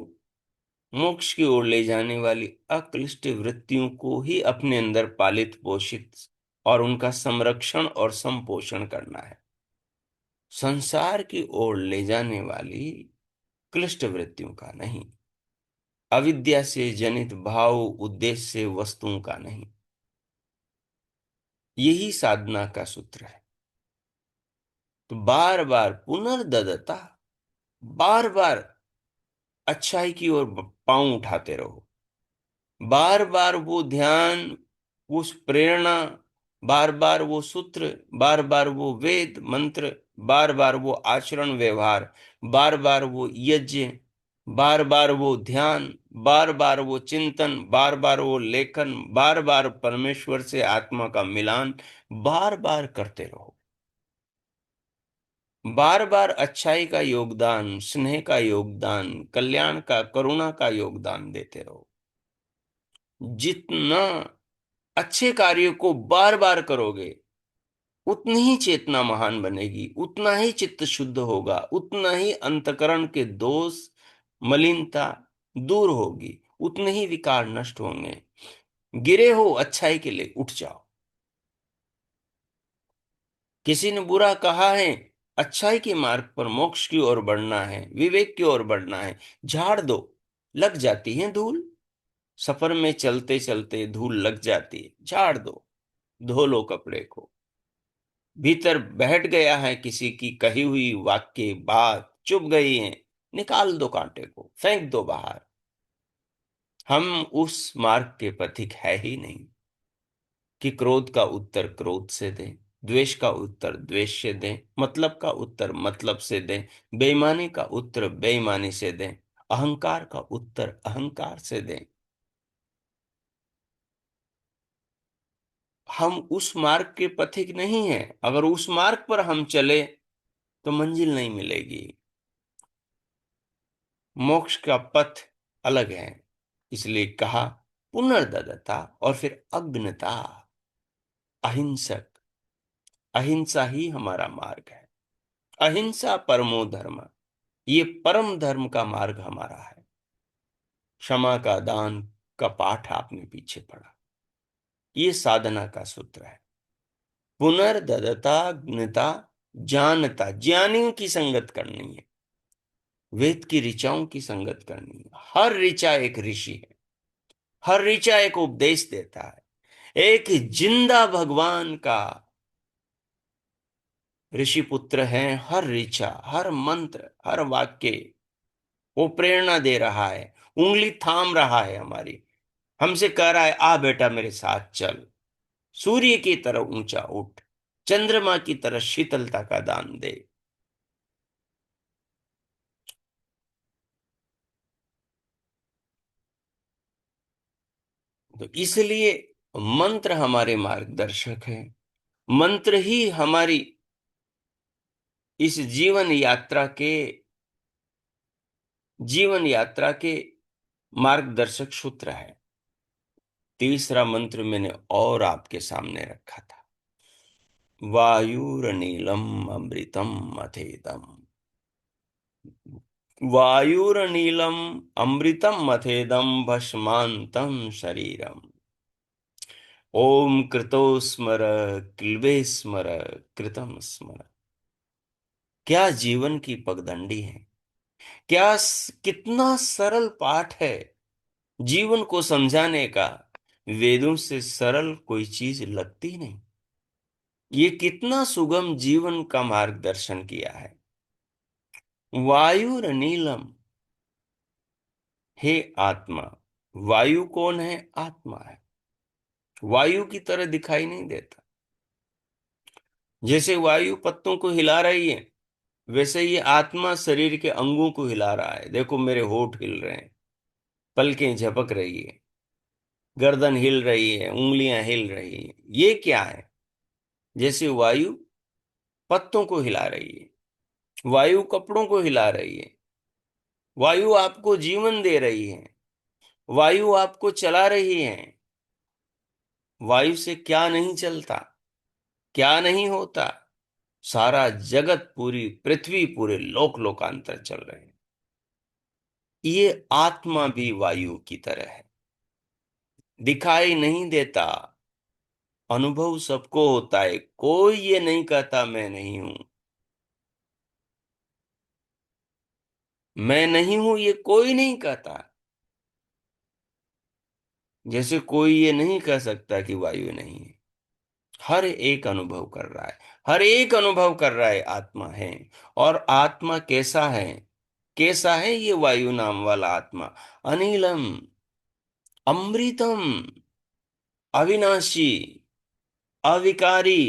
मोक्ष की ओर ले जाने वाली अक्लिष्ट वृत्तियों को ही अपने अंदर पालित पोषित और उनका संरक्षण और संपोषण करना है। संसार की ओर ले जाने वाली क्लिष्ट वृत्तियों का नहीं, अविद्या से जनित भाव उद्देश्य से वस्तुओं का नहीं। यही साधना का सूत्र है। तो बार बार पुनर्ददता, बार बार अच्छाई की ओर पांव उठाते रहो। बार बार वो ध्यान, उस प्रेरणा, बार बार वो सूत्र, बार बार वो वेद मंत्र, बार बार वो आचरण व्यवहार, बार बार वो यज्ञ, बार बार वो ध्यान, बार बार वो चिंतन, बार बार वो लेखन, बार बार परमेश्वर से आत्मा का मिलान बार बार करते रहो। बार बार अच्छाई का योगदान, स्नेह का योगदान, कल्याण का, करुणा का योगदान देते रहो। जितना अच्छे कार्यों को बार बार करोगे, उतनी ही चेतना महान बनेगी, उतना ही चित्त शुद्ध होगा, उतना ही अंतकरण के दोष, मलिनता दूर होगी, उतने ही विकार नष्ट होंगे। गिरे हो अच्छाई के लिए उठ जाओ। किसी ने बुरा कहा है, अच्छाई के मार्ग पर मोक्ष की ओर बढ़ना है, विवेक की ओर बढ़ना है, झाड़ दो। लग जाती है धूल, सफर में चलते चलते धूल लग जाती है, झाड़ दो, धो लो कपड़े को। भीतर बैठ गया है किसी की कही हुई वाक्य बात चुभ गई है, निकाल दो कांटे को, फेंक दो बाहर। हम उस मार्ग के पथिक है ही नहीं कि क्रोध का उत्तर क्रोध से दें, द्वेष का उत्तर द्वेष से दें, मतलब का उत्तर मतलब से दें, बेईमानी का उत्तर बेईमानी से दें, अहंकार का उत्तर अहंकार से दें। हम उस मार्ग के पथिक नहीं हैं। अगर उस मार्ग पर हम चले तो मंजिल नहीं मिलेगी। मोक्ष का पथ अलग है। इसलिए कहा पुनर्ददता और फिर अग्नता, अहिंसक। अहिंसा ही हमारा मार्ग है। अहिंसा परमो धर्म, ये परम धर्म का मार्ग हमारा है। क्षमा का दान का पाठ आपने पीछे पढ़ा, ये साधना का सूत्र है। पुनर्ददता, ज्ञता, जानता, ज्ञानियों की संगत करनी है, वेद की ऋचाओं की संगत करनी है। हर ऋचा एक ऋषि है, हर ऋचा एक उपदेश देता है। एक जिंदा भगवान का ऋषि पुत्र है। हर ऋचा, हर मंत्र, हर वाक्य वो प्रेरणा दे रहा है, उंगली थाम रहा है हमारी, हमसे कह रहा है आ बेटा मेरे साथ चल, सूर्य की तरह ऊंचा उठ, चंद्रमा की तरह शीतलता का दान दे। तो इसलिए मंत्र हमारे मार्गदर्शक है। मंत्र ही हमारी इस जीवन यात्रा के मार्गदर्शक सूत्र है। तीसरा मंत्र मैंने और आपके सामने रखा था, वायुरनीलम अमृतम मथेदम। वायुरनीलम अमृतम मथेदम भस्मांतम शरीरम। ओम कृतो स्मर, क्लिबे स्मर, कृतम स्मर। क्या जीवन की पगडंडी है। कितना सरल पाठ है जीवन को समझाने का। वेदों से सरल कोई चीज लगती नहीं। ये कितना सुगम जीवन का मार्गदर्शन किया है। वायुर नीलम, हे आत्मा। वायु कौन है? आत्मा है। वायु की तरह दिखाई नहीं देता। जैसे वायु पत्तों को हिला रही है, वैसे ये आत्मा शरीर के अंगों को हिला रहा है। देखो मेरे होठ हिल रहे हैं, पलकें झपक रही है, गर्दन हिल रही है, उंगलियां हिल रही है। ये क्या है? जैसे वायु पत्तों को हिला रही है। वायु कपड़ों को हिला रही है, वायु आपको जीवन दे रही है, वायु आपको चला रही है। वायु से क्या नहीं चलता, क्या नहीं होता। सारा जगत, पूरी पृथ्वी, पूरे लोक लोकांतर चल रहे हैं। ये आत्मा भी वायु की तरह है, दिखाई नहीं देता, अनुभव सबको होता है। कोई ये नहीं कहता मैं नहीं हूं, मैं नहीं हूं, ये कोई नहीं कहता। जैसे कोई ये नहीं कह सकता कि वायु नहीं है। हर एक अनुभव कर रहा है, हर एक अनुभव कर रहा है आत्मा है। और आत्मा कैसा है, कैसा है ये वायु नाम वाला आत्मा? अनिलम, अमृतम, अविनाशी, अविकारी,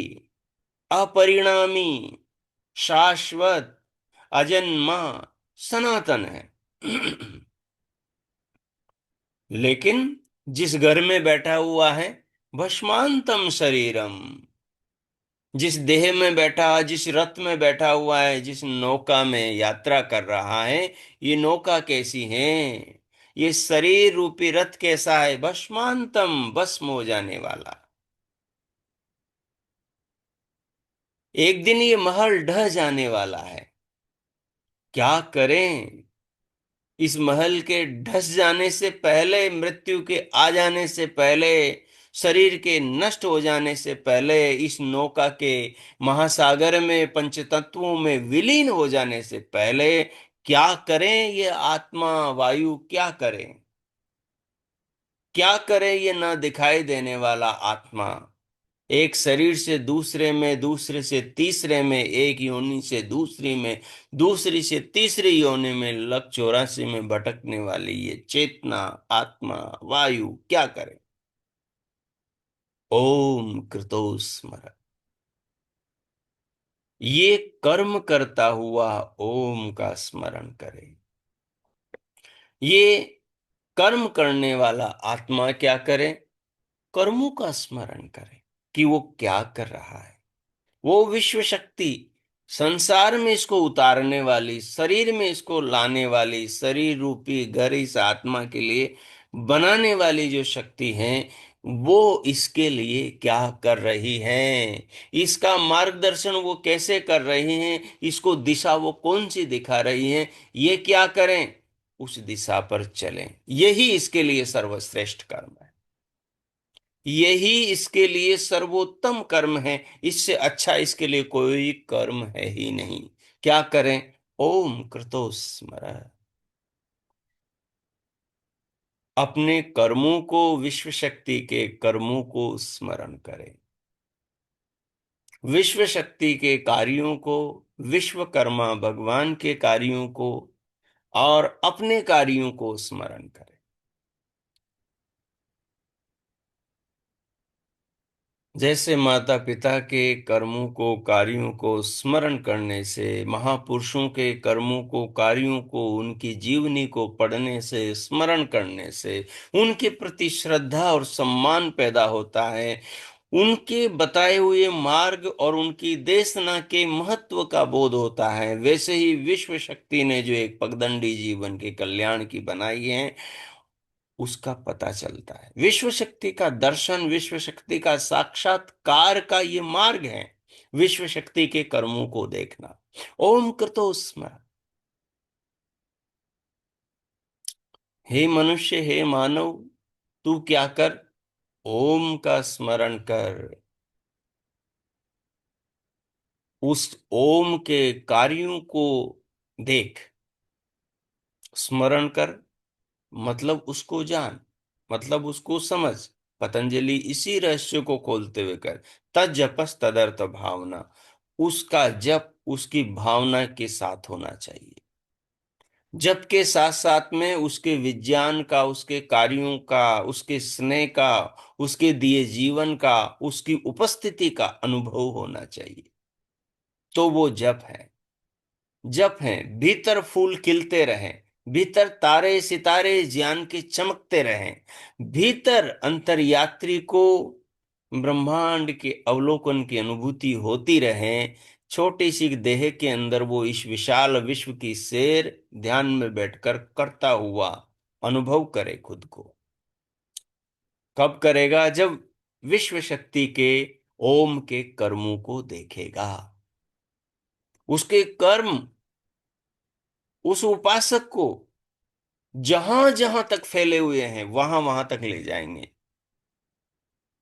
अपरिणामी, शाश्वत, अजन्मा, सनातन है। लेकिन जिस घर में बैठा हुआ है, भस्मांतम शरीरम, जिस देह में बैठा, जिस रथ में बैठा हुआ है, जिस नौका में यात्रा कर रहा है, ये नौका कैसी है, ये शरीर रूपी रथ कैसा है? भस्मांतम, भस्म हो जाने वाला। एक दिन ये महल ढह जाने वाला है। क्या करें? इस महल के ढस जाने से पहले, मृत्यु के आ जाने से पहले, शरीर के नष्ट हो जाने से पहले, इस नौका के महासागर में पंचतत्वों में विलीन हो जाने से पहले क्या करें? ये आत्मा वायु क्या करें? क्या करें ये न दिखाई देने वाला आत्मा? एक शरीर से दूसरे में, दूसरे से तीसरे में, एक योनि से दूसरी में, दूसरी से तीसरी योनि में, लक 84 में भटकने वाली ये चेतना, आत्मा, वायु क्या करे? ओम कृतो स्मर, ये कर्म करता हुआ ओम का स्मरण करे। ये कर्म करने वाला आत्मा क्या करे? कर्मों का स्मरण करे कि वो क्या कर रहा है। वो विश्व शक्ति, संसार में इसको उतारने वाली, शरीर में इसको लाने वाली, शरीर रूपी घर इस आत्मा के लिए बनाने वाली जो शक्ति है, वो इसके लिए क्या कर रही है? इसका मार्गदर्शन वो कैसे कर रही हैं? इसको दिशा वो कौन सी दिखा रही है? ये क्या करें? उस दिशा पर चलें। यही इसके लिए सर्वश्रेष्ठ कर्म है, यही इसके लिए सर्वोत्तम कर्म है। इससे अच्छा इसके लिए कोई कर्म है ही नहीं। क्या करें? ओम कृतो स्मर, अपने कर्मों को, विश्व शक्ति के कर्मों को स्मरण करें, विश्व शक्ति के कार्यों को, विश्वकर्मा भगवान के कार्यों को और अपने कार्यों को स्मरण करें। जैसे माता पिता के कर्मों को, कार्यों को स्मरण करने से, महापुरुषों के कर्मों को, कार्यों को, उनकी जीवनी को पढ़ने से, स्मरण करने से उनके प्रति श्रद्धा और सम्मान पैदा होता है। उनके बताए हुए मार्ग और उनकी देशना के महत्व का बोध होता है। वैसे ही विश्व शक्ति ने जो एक पगडंडी जीवन के कल्याण की बनाई है, उसका पता चलता है। विश्व शक्ति का दर्शन, विश्व शक्ति का साक्षात्कार का ये मार्ग है, विश्व शक्ति के कर्मों को देखना। ओम कृतो स्मर, हे मनुष्य, हे मानव, तू क्या कर? ओम का स्मरण कर, उस ओम के कार्यों को देख। स्मरण कर मतलब उसको जान, मतलब उसको समझ। पतंजलि इसी रहस्य को खोलते हुए कर, तज्जपस तदर्थ भावना, उसका जप उसकी भावना के साथ होना चाहिए। जप के साथ साथ में उसके विज्ञान का, उसके कार्यों का, उसके स्नेह का, उसके दिए जीवन का, उसकी उपस्थिति का अनुभव होना चाहिए। तो वो जप है। जप है, भीतर फूल खिलते रहें, भीतर तारे सितारे ज्ञान के चमकते रहें, भीतर अंतर्यात्री को ब्रह्मांड के अवलोकन की अनुभूति होती रहे। छोटी सी देह के अंदर वो इस विशाल विश्व की सैर ध्यान में बैठकर करता हुआ अनुभव करे खुद को। कब करेगा? जब विश्व शक्ति के ओम के कर्मों को देखेगा। उसके कर्म उस उपासक को जहां जहां तक फैले हुए हैं वहां वहां तक ले जाएंगे।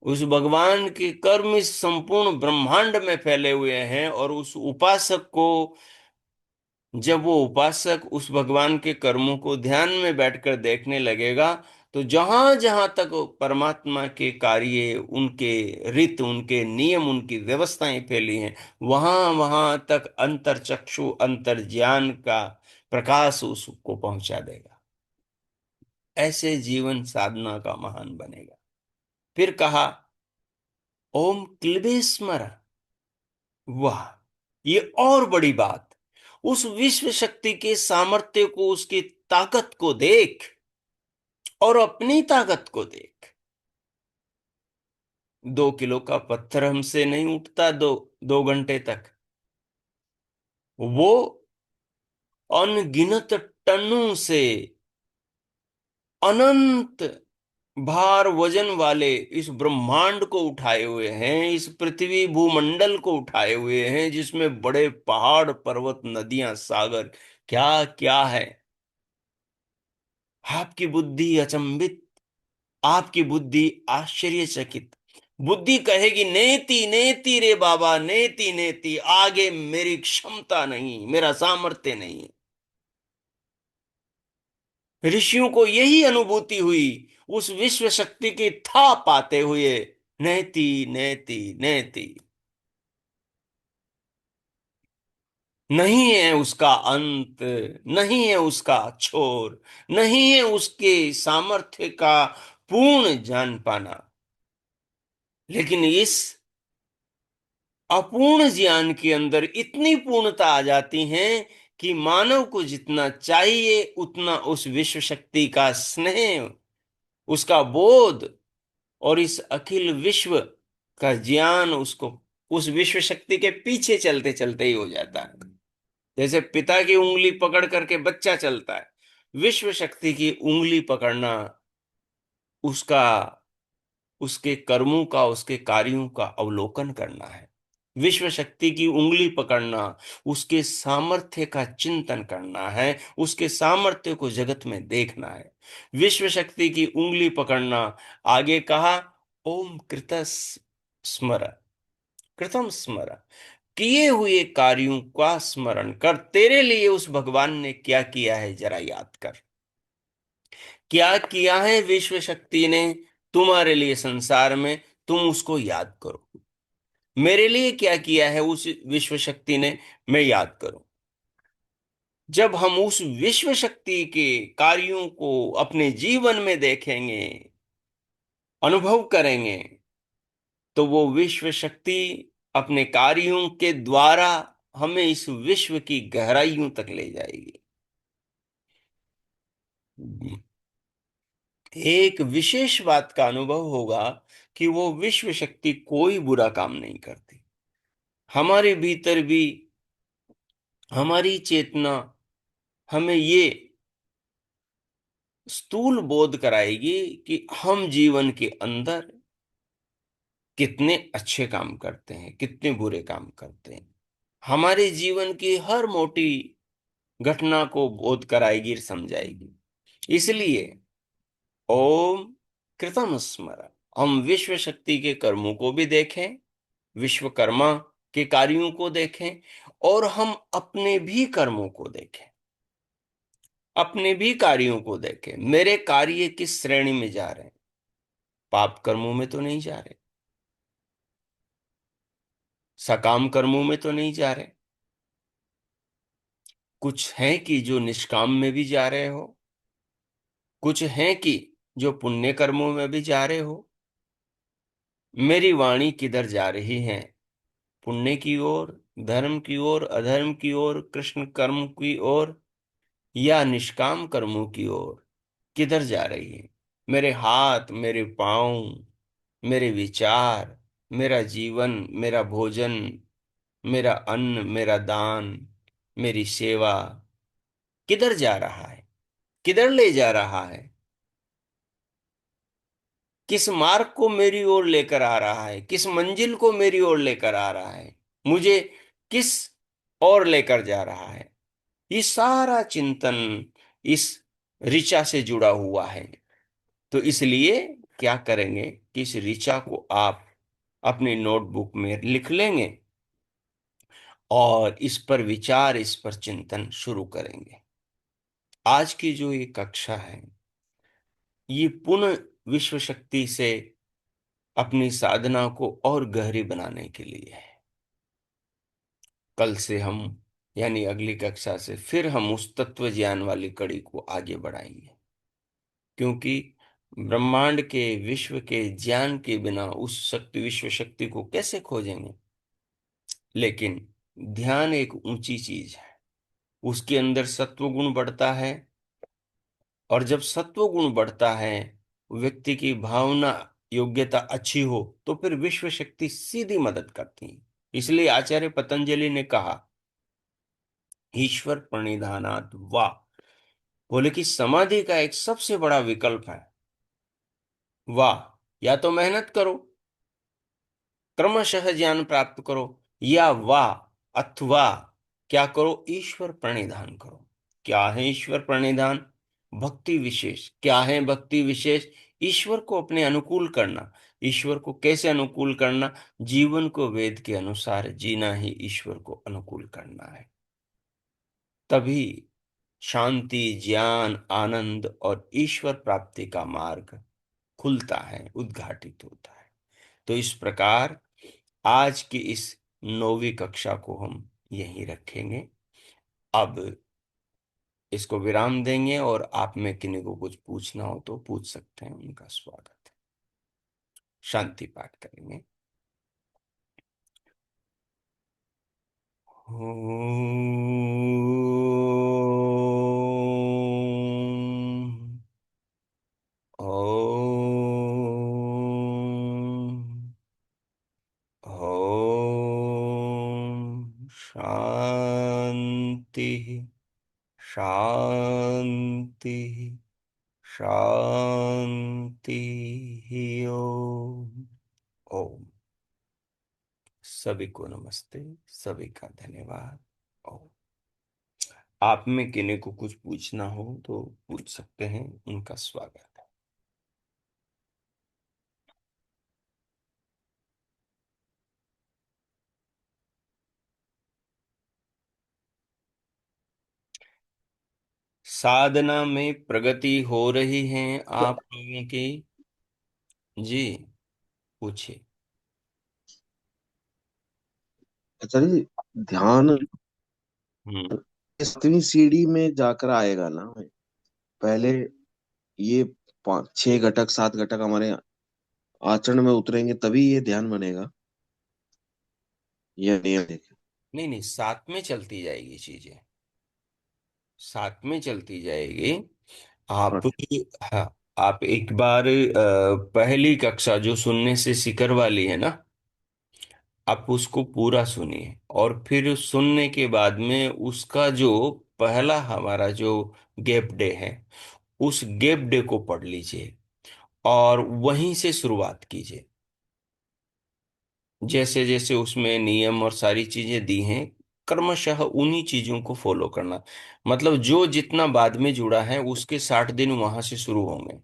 उस भगवान के कर्म इस संपूर्ण ब्रह्मांड में फैले हुए हैं, और उस उपासक को, जब वो उपासक उस भगवान के कर्मों को ध्यान में बैठकर देखने लगेगा, तो जहां जहां तक परमात्मा के कार्य, उनके रीत, उनके नियम, उनकी व्यवस्थाएं फैली हैं, वहां वहां तक अंतर चक्षु, अंतर ज्ञान का प्रकाश उसको पहुंचा देगा। ऐसे जीवन साधना का महान बनेगा। फिर कहा, ओम क्लिबे स्मर। वाह, ये और बड़ी बात। उस विश्व शक्ति के सामर्थ्य को, उसकी ताकत को देख, और अपनी ताकत को देख। 2 किलो का पत्थर हमसे नहीं उठता 2 घंटे तक। वो अनगिनत टनों से अनंत भार वजन वाले इस ब्रह्मांड को उठाए हुए हैं, इस पृथ्वी भूमंडल को उठाए हुए हैं, जिसमें बड़े पहाड़, पर्वत, नदियां, सागर, क्या क्या है। आपकी बुद्धि अचंभित, आपकी बुद्धि आश्चर्यचकित। बुद्धि कहेगी नेति नेति रे बाबा, नेति नेति, आगे मेरी क्षमता नहीं, मेरा सामर्थ्य नहीं। ऋषियों को यही अनुभूति हुई उस विश्व शक्ति की था पाते हुए। नेति नेति नेति, नहीं है उसका अंत, नहीं है उसका छोर, नहीं है उसके सामर्थ्य का पूर्ण जान पाना। लेकिन इस अपूर्ण ज्ञान के अंदर इतनी पूर्णता आ जाती है कि मानव को जितना चाहिए उतना उस विश्व शक्ति का स्नेह, उसका बोध, और इस अखिल विश्व का ज्ञान उसको उस विश्व शक्ति के पीछे चलते चलते ही हो जाता है। जैसे पिता की उंगली पकड़ करके बच्चा चलता है, विश्व शक्ति की उंगली पकड़ना, उसका, उसके कर्मों का, उसके कार्यों का अवलोकन करना है। विश्व शक्ति की उंगली पकड़ना, उसके सामर्थ्य का चिंतन करना है, उसके सामर्थ्य को जगत में देखना है। विश्व शक्ति की उंगली पकड़ना, आगे कहा, ओम कृतस स्मर, कृतम स्मर, किए हुए कार्यों का स्मरण कर। तेरे लिए उस भगवान ने क्या किया है जरा याद कर। क्या किया है विश्व शक्ति ने तुम्हारे लिए संसार में, तुम उसको याद करो। मेरे लिए क्या किया है उस विश्व शक्ति ने, मैं याद करूं। जब हम उस विश्व शक्ति के कार्यों को अपने जीवन में देखेंगे, अनुभव करेंगे, तो वो विश्व शक्ति अपने कार्यों के द्वारा हमें इस विश्व की गहराइयों तक ले जाएगी। एक विशेष बात का अनुभव होगा कि वो विश्व शक्ति कोई बुरा काम नहीं करती। हमारे भीतर भी हमारी चेतना हमें ये स्थूल बोध कराएगी कि हम जीवन के अंदर कितने अच्छे काम करते हैं, कितने बुरे काम करते हैं। हमारे जीवन की हर मोटी घटना को बोध कराएगी, समझाएगी। इसलिए ओम कृतम स्मर, हम विश्व शक्ति के कर्मों को भी देखें, विश्वकर्मा के कार्यों को देखें, और हम अपने भी कर्मों को देखें, अपने भी कार्यों को देखें। मेरे कार्य किस श्रेणी में जा रहे हैं? पाप कर्मों में तो नहीं जा रहे, सकाम कर्मों में तो नहीं जा रहे, कुछ हैं कि जो निष्काम में भी जा रहे हो, कुछ हैं कि जो पुण्य कर्मों में भी जा रहे हो। मेरी वाणी किधर जा रही है? पुण्य की ओर, धर्म की ओर, अधर्म की ओर, कृष्ण कर्म की ओर, या निष्काम कर्मों की ओर? किधर जा रही है? मेरे हाथ, मेरे पांव, मेरे विचार, मेरा जीवन, मेरा भोजन, मेरा अन्न, मेरा दान, मेरी सेवा किधर जा रहा है, किधर ले जा रहा है, किस मार्ग को मेरी ओर लेकर आ रहा है, किस मंजिल को मेरी ओर लेकर आ रहा है, मुझे किस ओर लेकर जा रहा है। ये सारा चिंतन इस ऋचा से जुड़ा हुआ है। तो इसलिए क्या करेंगे कि इस ऋचा को आप अपनी नोटबुक में लिख लेंगे और इस पर विचार, इस पर चिंतन शुरू करेंगे। आज की जो ये कक्षा है, ये पुनः विश्व शक्ति से अपनी साधना को और गहरी बनाने के लिए है। कल से हम, यानी अगली कक्षा से फिर हम उस तत्व ज्ञान वाली कड़ी को आगे बढ़ाएंगे, क्योंकि ब्रह्मांड के, विश्व के ज्ञान के बिना उस शक्ति, विश्व शक्ति को कैसे खोजेंगे। लेकिन ध्यान एक ऊंची चीज है, उसके अंदर सत्व गुण बढ़ता है, और जब सत्व गुण बढ़ता है, व्यक्ति की भावना, योग्यता अच्छी हो, तो फिर विश्व शक्ति सीधी मदद करती है। इसलिए आचार्य पतंजलि ने कहा, ईश्वर प्रणिधानात् वाह, बोले कि समाधि का एक सबसे बड़ा विकल्प है वाह। या तो मेहनत करो, क्रमशः ज्ञान प्राप्त करो, या वाह, अथवा क्या करो, ईश्वर प्रणिधान करो। क्या है ईश्वर प्रणिधान? भक्ति विशेष। क्या है भक्ति विशेष? ईश्वर को अपने अनुकूल करना। ईश्वर को कैसे अनुकूल करना? जीवन को वेद के अनुसार जीना ही ईश्वर को अनुकूल करना है। तभी शांति, ज्ञान, आनंद और ईश्वर प्राप्ति का मार्ग खुलता है, उद्घाटित होता है। तो इस प्रकार आज की इस 9वीं कक्षा को हम यहीं रखेंगे। अब इसको विराम देंगे, और आप में किन्हीं को कुछ पूछना हो तो पूछ सकते हैं, उनका स्वागत है। शांति पाठ करेंगे। ओम। ओम। ओम शांति, शांति, शांति। ओम। ओम। सभी को नमस्ते, सभी का धन्यवाद। ओम। आप में किन्हीं को कुछ पूछना हो तो पूछ सकते हैं, उनका स्वागत है। साधना में प्रगति हो रही है आप लोगों की? जी, पूछिए। अच्छा जी, ध्यान हम्म। 7वीं सीढ़ी में जाकर आएगा ना। पहले ये 6 घटक 7 घटक हमारे आचरण में उतरेंगे तभी ये ध्यान बनेगा। ये नियम देखिए। नहीं नहीं, साथ में चलती जाएगी चीजें, साथ में चलती जाएगी। आप, अच्छा। हाँ, आप एक बार पहली कक्षा जो सुनने से सीकर वाली है ना, आप उसको पूरा सुनिए, और फिर सुनने के बाद में उसका जो पहला हमारा जो गैप डे है, उस गैप डे को पढ़ लीजिए और वहीं से शुरुआत कीजिए। जैसे जैसे उसमें नियम और सारी चीजें दी हैं, क्रमशः उन्हीं चीजों को फॉलो करना। मतलब जो जितना बाद में जुड़ा है उसके 60 दिन वहां से शुरू होंगे,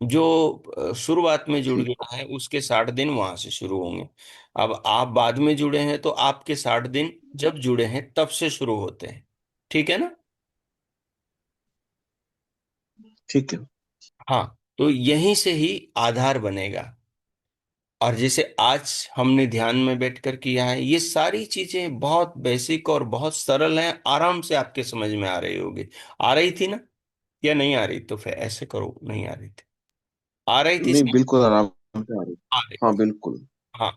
जो शुरुआत में जुड़ ठीक। गया है उसके 60 दिन वहां से शुरू होंगे। अब आप बाद में जुड़े हैं तो आपके 60 दिन जब जुड़े हैं तब से शुरू होते हैं। ठीक है ना? ठीक है। हाँ, तो यहीं से ही आधार बनेगा। और जैसे आज हमने ध्यान में बैठकर किया है, ये सारी चीजें बहुत बेसिक और बहुत सरल हैं, आराम से आपके समझ में आ रही होगी। आ रही थी ना? या नहीं आ रही? तो फिर ऐसे करो, नहीं आ रही थी, आ रही थी नहीं, समझ? बिल्कुल आराम से आ रही। आ रही हाँ, थी। बिल्कुल। हाँ,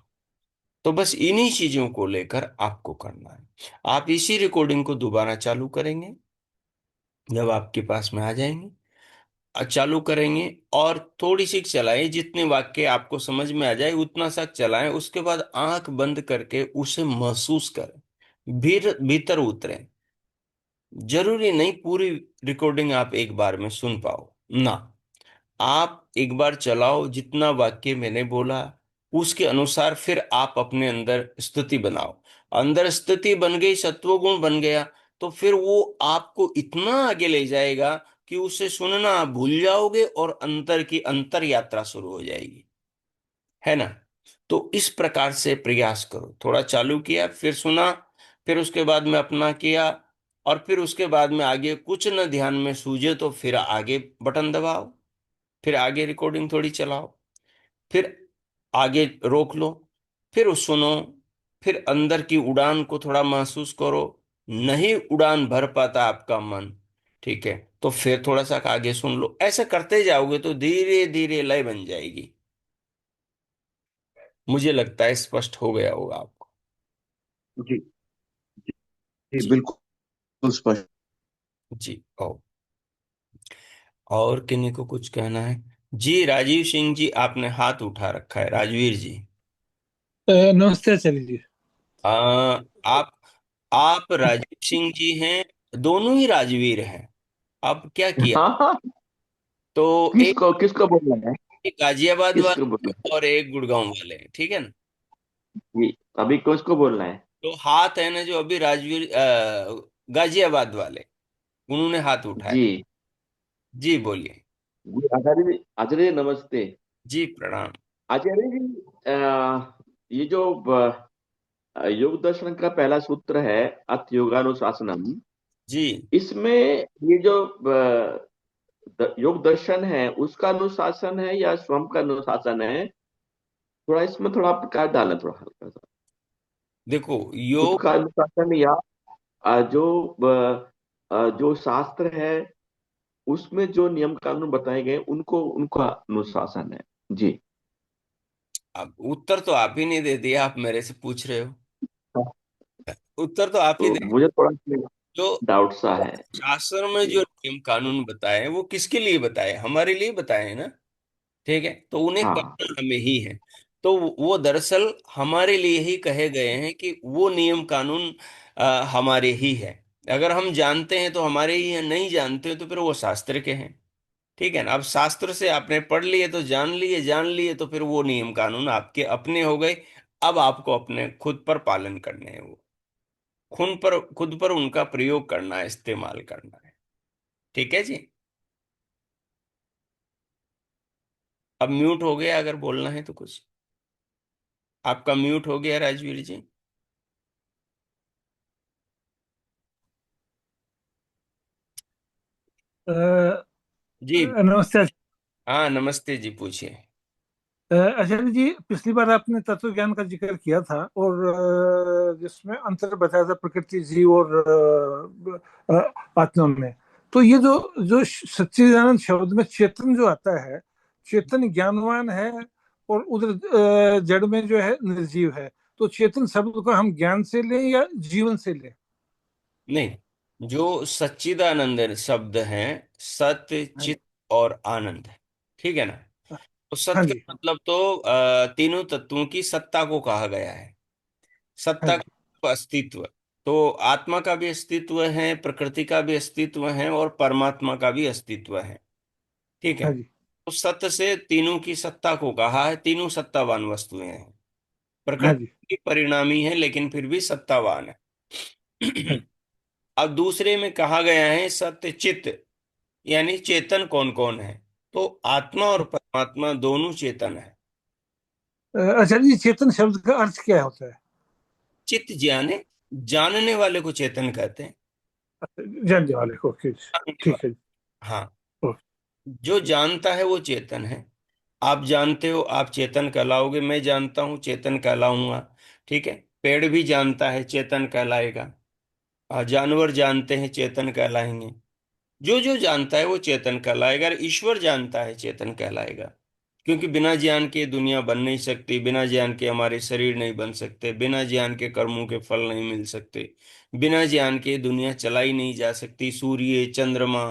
तो बस इन्हीं चीजों को लेकर आपको करना है। आप इसी रिकॉर्डिंग को दोबारा चालू करेंगे जब आपके पास में आ जाएंगे, चालू करेंगे और थोड़ी सी चलाएं, जितने वाक्य आपको समझ में आ जाए उतना सा चलाएं। उसके बाद आंख बंद करके उसे महसूस करें, भीतर उतरें। जरूरी नहीं पूरी रिकॉर्डिंग आप एक बार में सुन पाओ ना। आप एक बार चलाओ, जितना वाक्य मैंने बोला उसके अनुसार फिर आप अपने अंदर स्थिति बनाओ। अंदर स्थिति बन गई, सत्वगुण बन गया, तो फिर वो आपको इतना आगे ले जाएगा कि उसे सुनना आप भूल जाओगे और अंतर की अंतर यात्रा शुरू हो जाएगी, है ना। तो इस प्रकार से प्रयास करो। थोड़ा चालू किया, फिर सुना, फिर उसके बाद में अपना किया, और फिर उसके बाद में आगे कुछ न ध्यान में सूझे तो फिर आगे बटन दबाओ, फिर आगे रिकॉर्डिंग थोड़ी चलाओ, फिर आगे रोक लो, फिर सुनो, फिर अंदर की उड़ान को थोड़ा महसूस करो। नहीं उड़ान भर पाता आपका मन, ठीक है, तो फिर थोड़ा सा आगे सुन लो। ऐसे करते जाओगे तो धीरे धीरे लय बन जाएगी। मुझे लगता है स्पष्ट हो गया होगा आपको। जी जी जी। बिल्कुल स्पष्ट। जी। और किन्हीं को कुछ कहना है? जी, राजीव सिंह जी, आपने हाथ उठा रखा है, राजवीर जी। नमस्ते आचार्य जी। आ, आप राजीव सिंह जी हैं? दोनों ही राजवीर हैं। अब क्या किया? हाँ हाँ। तो एक किसको किसको बोलना है? एक गाजियाबाद किसको बोलना वाले है? और एक गुड़गांव वाले हैं, ठीक है ना। जी। अभी किसको बोलना है? तो हाथ है ना जो अभी राजवीर गाजियाबाद वाले, उन्होंने हाथ उठाया। जी जी बोलिए। जी। आचार्य जी नमस्ते। जी प्रणाम। आचार्य जी, ये जो योग दर्शन का पहला सूत्र है, अथ योगानुशासनम, जी। इसमें ये जो योग दर्शन है उसका अनुशासन है या स्वयं का अनुशासन है? थोड़ा इसमें थोड़ा आप प्रकाश डालें, थोड़ा हल्का सा। देखो खुद योग, का अनुशासन या जो शास्त्र है उसमें जो नियम कानून बताए गए उनको उनका अनुशासन है। जी। अब उत्तर तो आप ही नहीं दे दिया, आप मेरे से पूछ रहे हो। उत्तर तो आप ही तो दे। मुझे थोड़ा जो डाउट सा है। शास्त्र में जो जी। नियम कानून बताए हैं वो किसके लिए बताए? हमारे लिए बताए हैं ना, ठीक है, तो उन्हें हाँ। करना हमें ही है। तो वो दरअसल हमारे लिए ही कहे गए हैं कि वो नियम कानून हमारे ही है। अगर हम जानते हैं तो हमारे ही हैं, नहीं जानते हैं तो फिर वो शास्त्र के हैं। ठीक है ना। अब शास्त्र से आपने पढ़ लिए तो जान लिए, जान लिए तो फिर वो नियम कानून आपके अपने हो गए। अब आपको अपने खुद पर पालन करने हैं वो, खुद पर उनका प्रयोग करना है, इस्तेमाल करना है। ठीक है जी। अब म्यूट हो गया, अगर बोलना है तो कुछ। आपका म्यूट हो गया राजवीर जी। अ, जी। नमस्ते हाँ नमस्ते जी, पूछिए। आचार्य जी। पिछली बार आपने तत्व ज्ञान का जिक्र किया था और जिसमें अंतर बताया था प्रकृति जीव और आत्मा में। तो ये जो जो सच्चिदानंद शब्द में चेतन जो आता है, चेतन ज्ञानवान है और उधर जड़ में जो है निर्जीव है। तो चेतन शब्द को हम ज्ञान से लें या जीवन से लें? नहीं, जो सच्चिदानंद शब्द है, सत्य हाँ जी। चित और आनंद है, ठीक है ना। तो हाँ सत्य जी। का मतलब तो तीनों तत्वों की सत्ता को कहा गया है। हाँ सत्ता जी। का अस्तित्व, तो आत्मा का भी अस्तित्व है, प्रकृति का भी अस्तित्व है, और परमात्मा का भी अस्तित्व है, ठीक है। हाँ जी। तो सत्य से तीनों की सत्ता को कहा है। तीनों सत्तावान वस्तुएं हैं। हाँ प्रकृति जी। की परिणामी है लेकिन फिर भी सत्तावान है। हाँ जी। अब दूसरे में कहा गया है सत्य चित्त, यानी चेतन कौन कौन है? तो आत्मा और परमात्मा दोनों चेतन है। आचार्य जी, चेतन शब्द का अर्थ क्या होता है? चित्त जाने, जानने वाले को चेतन कहते हैं। जानने वाले को, ओके। जानने ठीक है जी। वाला, हाँ। ओके। जो जानता है वो चेतन है। आप जानते हो, आप चेतन कहलाओगे। मैं जानता हूँ, चेतन कहलाऊंगा। ठीक है। पेड़ भी जानता है, चेतन कहलाएगा। जानवर जानते हैं, चेतन कहलाएंगे। जो जो जानता है वो चेतन कहलाएगा, और ईश्वर जानता है, चेतन कहलाएगा। क्योंकि बिना ज्ञान के दुनिया बन नहीं सकती, बिना ज्ञान के हमारे शरीर नहीं बन सकते, बिना ज्ञान के कर्मों के फल नहीं मिल सकते, बिना ज्ञान के दुनिया चलाई नहीं जा सकती। सूर्य, चंद्रमा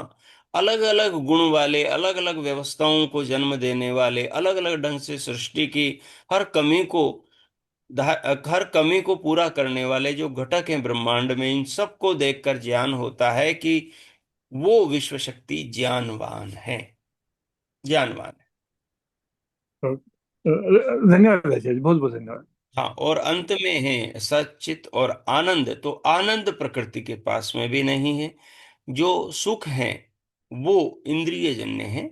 अलग अलग गुण वाले, अलग अलग व्यवस्थाओं को जन्म देने वाले, अलग अलग ढंग से सृष्टि की हर कमी को हर कमी को पूरा करने वाले जो घटक हैं ब्रह्मांड में, इन सबको देखकर ज्ञान होता है कि वो विश्व शक्ति ज्ञानवान है, ज्ञानवान है। धन्यवाद आचार्य, बहुत बहुत धन्यवाद। हाँ, और अंत में है सच्चित और आनंद। तो आनंद प्रकृति के पास में भी नहीं है, जो सुख है वो इंद्रिय जन्य है,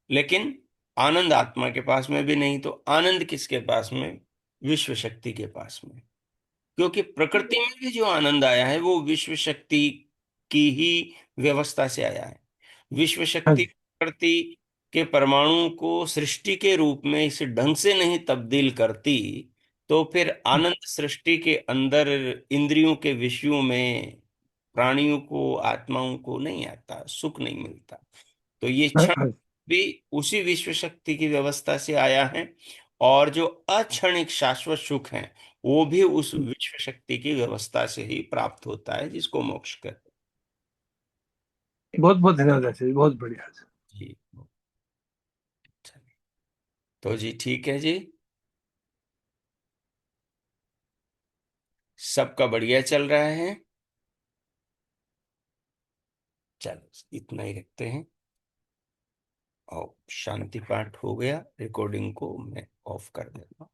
लेकिन आनंद आत्मा के पास में भी नहीं। तो आनंद किसके पास में? विश्व शक्ति के पास में। क्योंकि प्रकृति में भी जो आनंद आया है वो विश्व शक्ति की ही व्यवस्था से आया है। विश्व हाँ शक्ति जी। प्रकृति के परमाणु को सृष्टि के रूप में इस ढंग से नहीं तब्दील करती, तो फिर आनंद सृष्टि के अंदर इंद्रियों के विषयों में प्राणियों को, आत्माओं को नहीं आता, सुख नहीं मिलता। तो ये हाँ, क्षण हाँ। भी उसी विश्व शक्ति की व्यवस्था से आया है, और जो अक्षणिक शाश्वत सुख है वो भी उस विश्व शक्ति की व्यवस्था से ही प्राप्त होता है, जिसको मोक्ष कहते बहुत बहुत धन्यवाद आचार्य, बहुत बढ़िया। हैं जी। तो जी ठीक है जी, सबका बढ़िया चल रहा है। चलो इतना ही रखते हैं, और शांति पाठ हो गया। रिकॉर्डिंग को मैं ऑफ कर देता हूँ।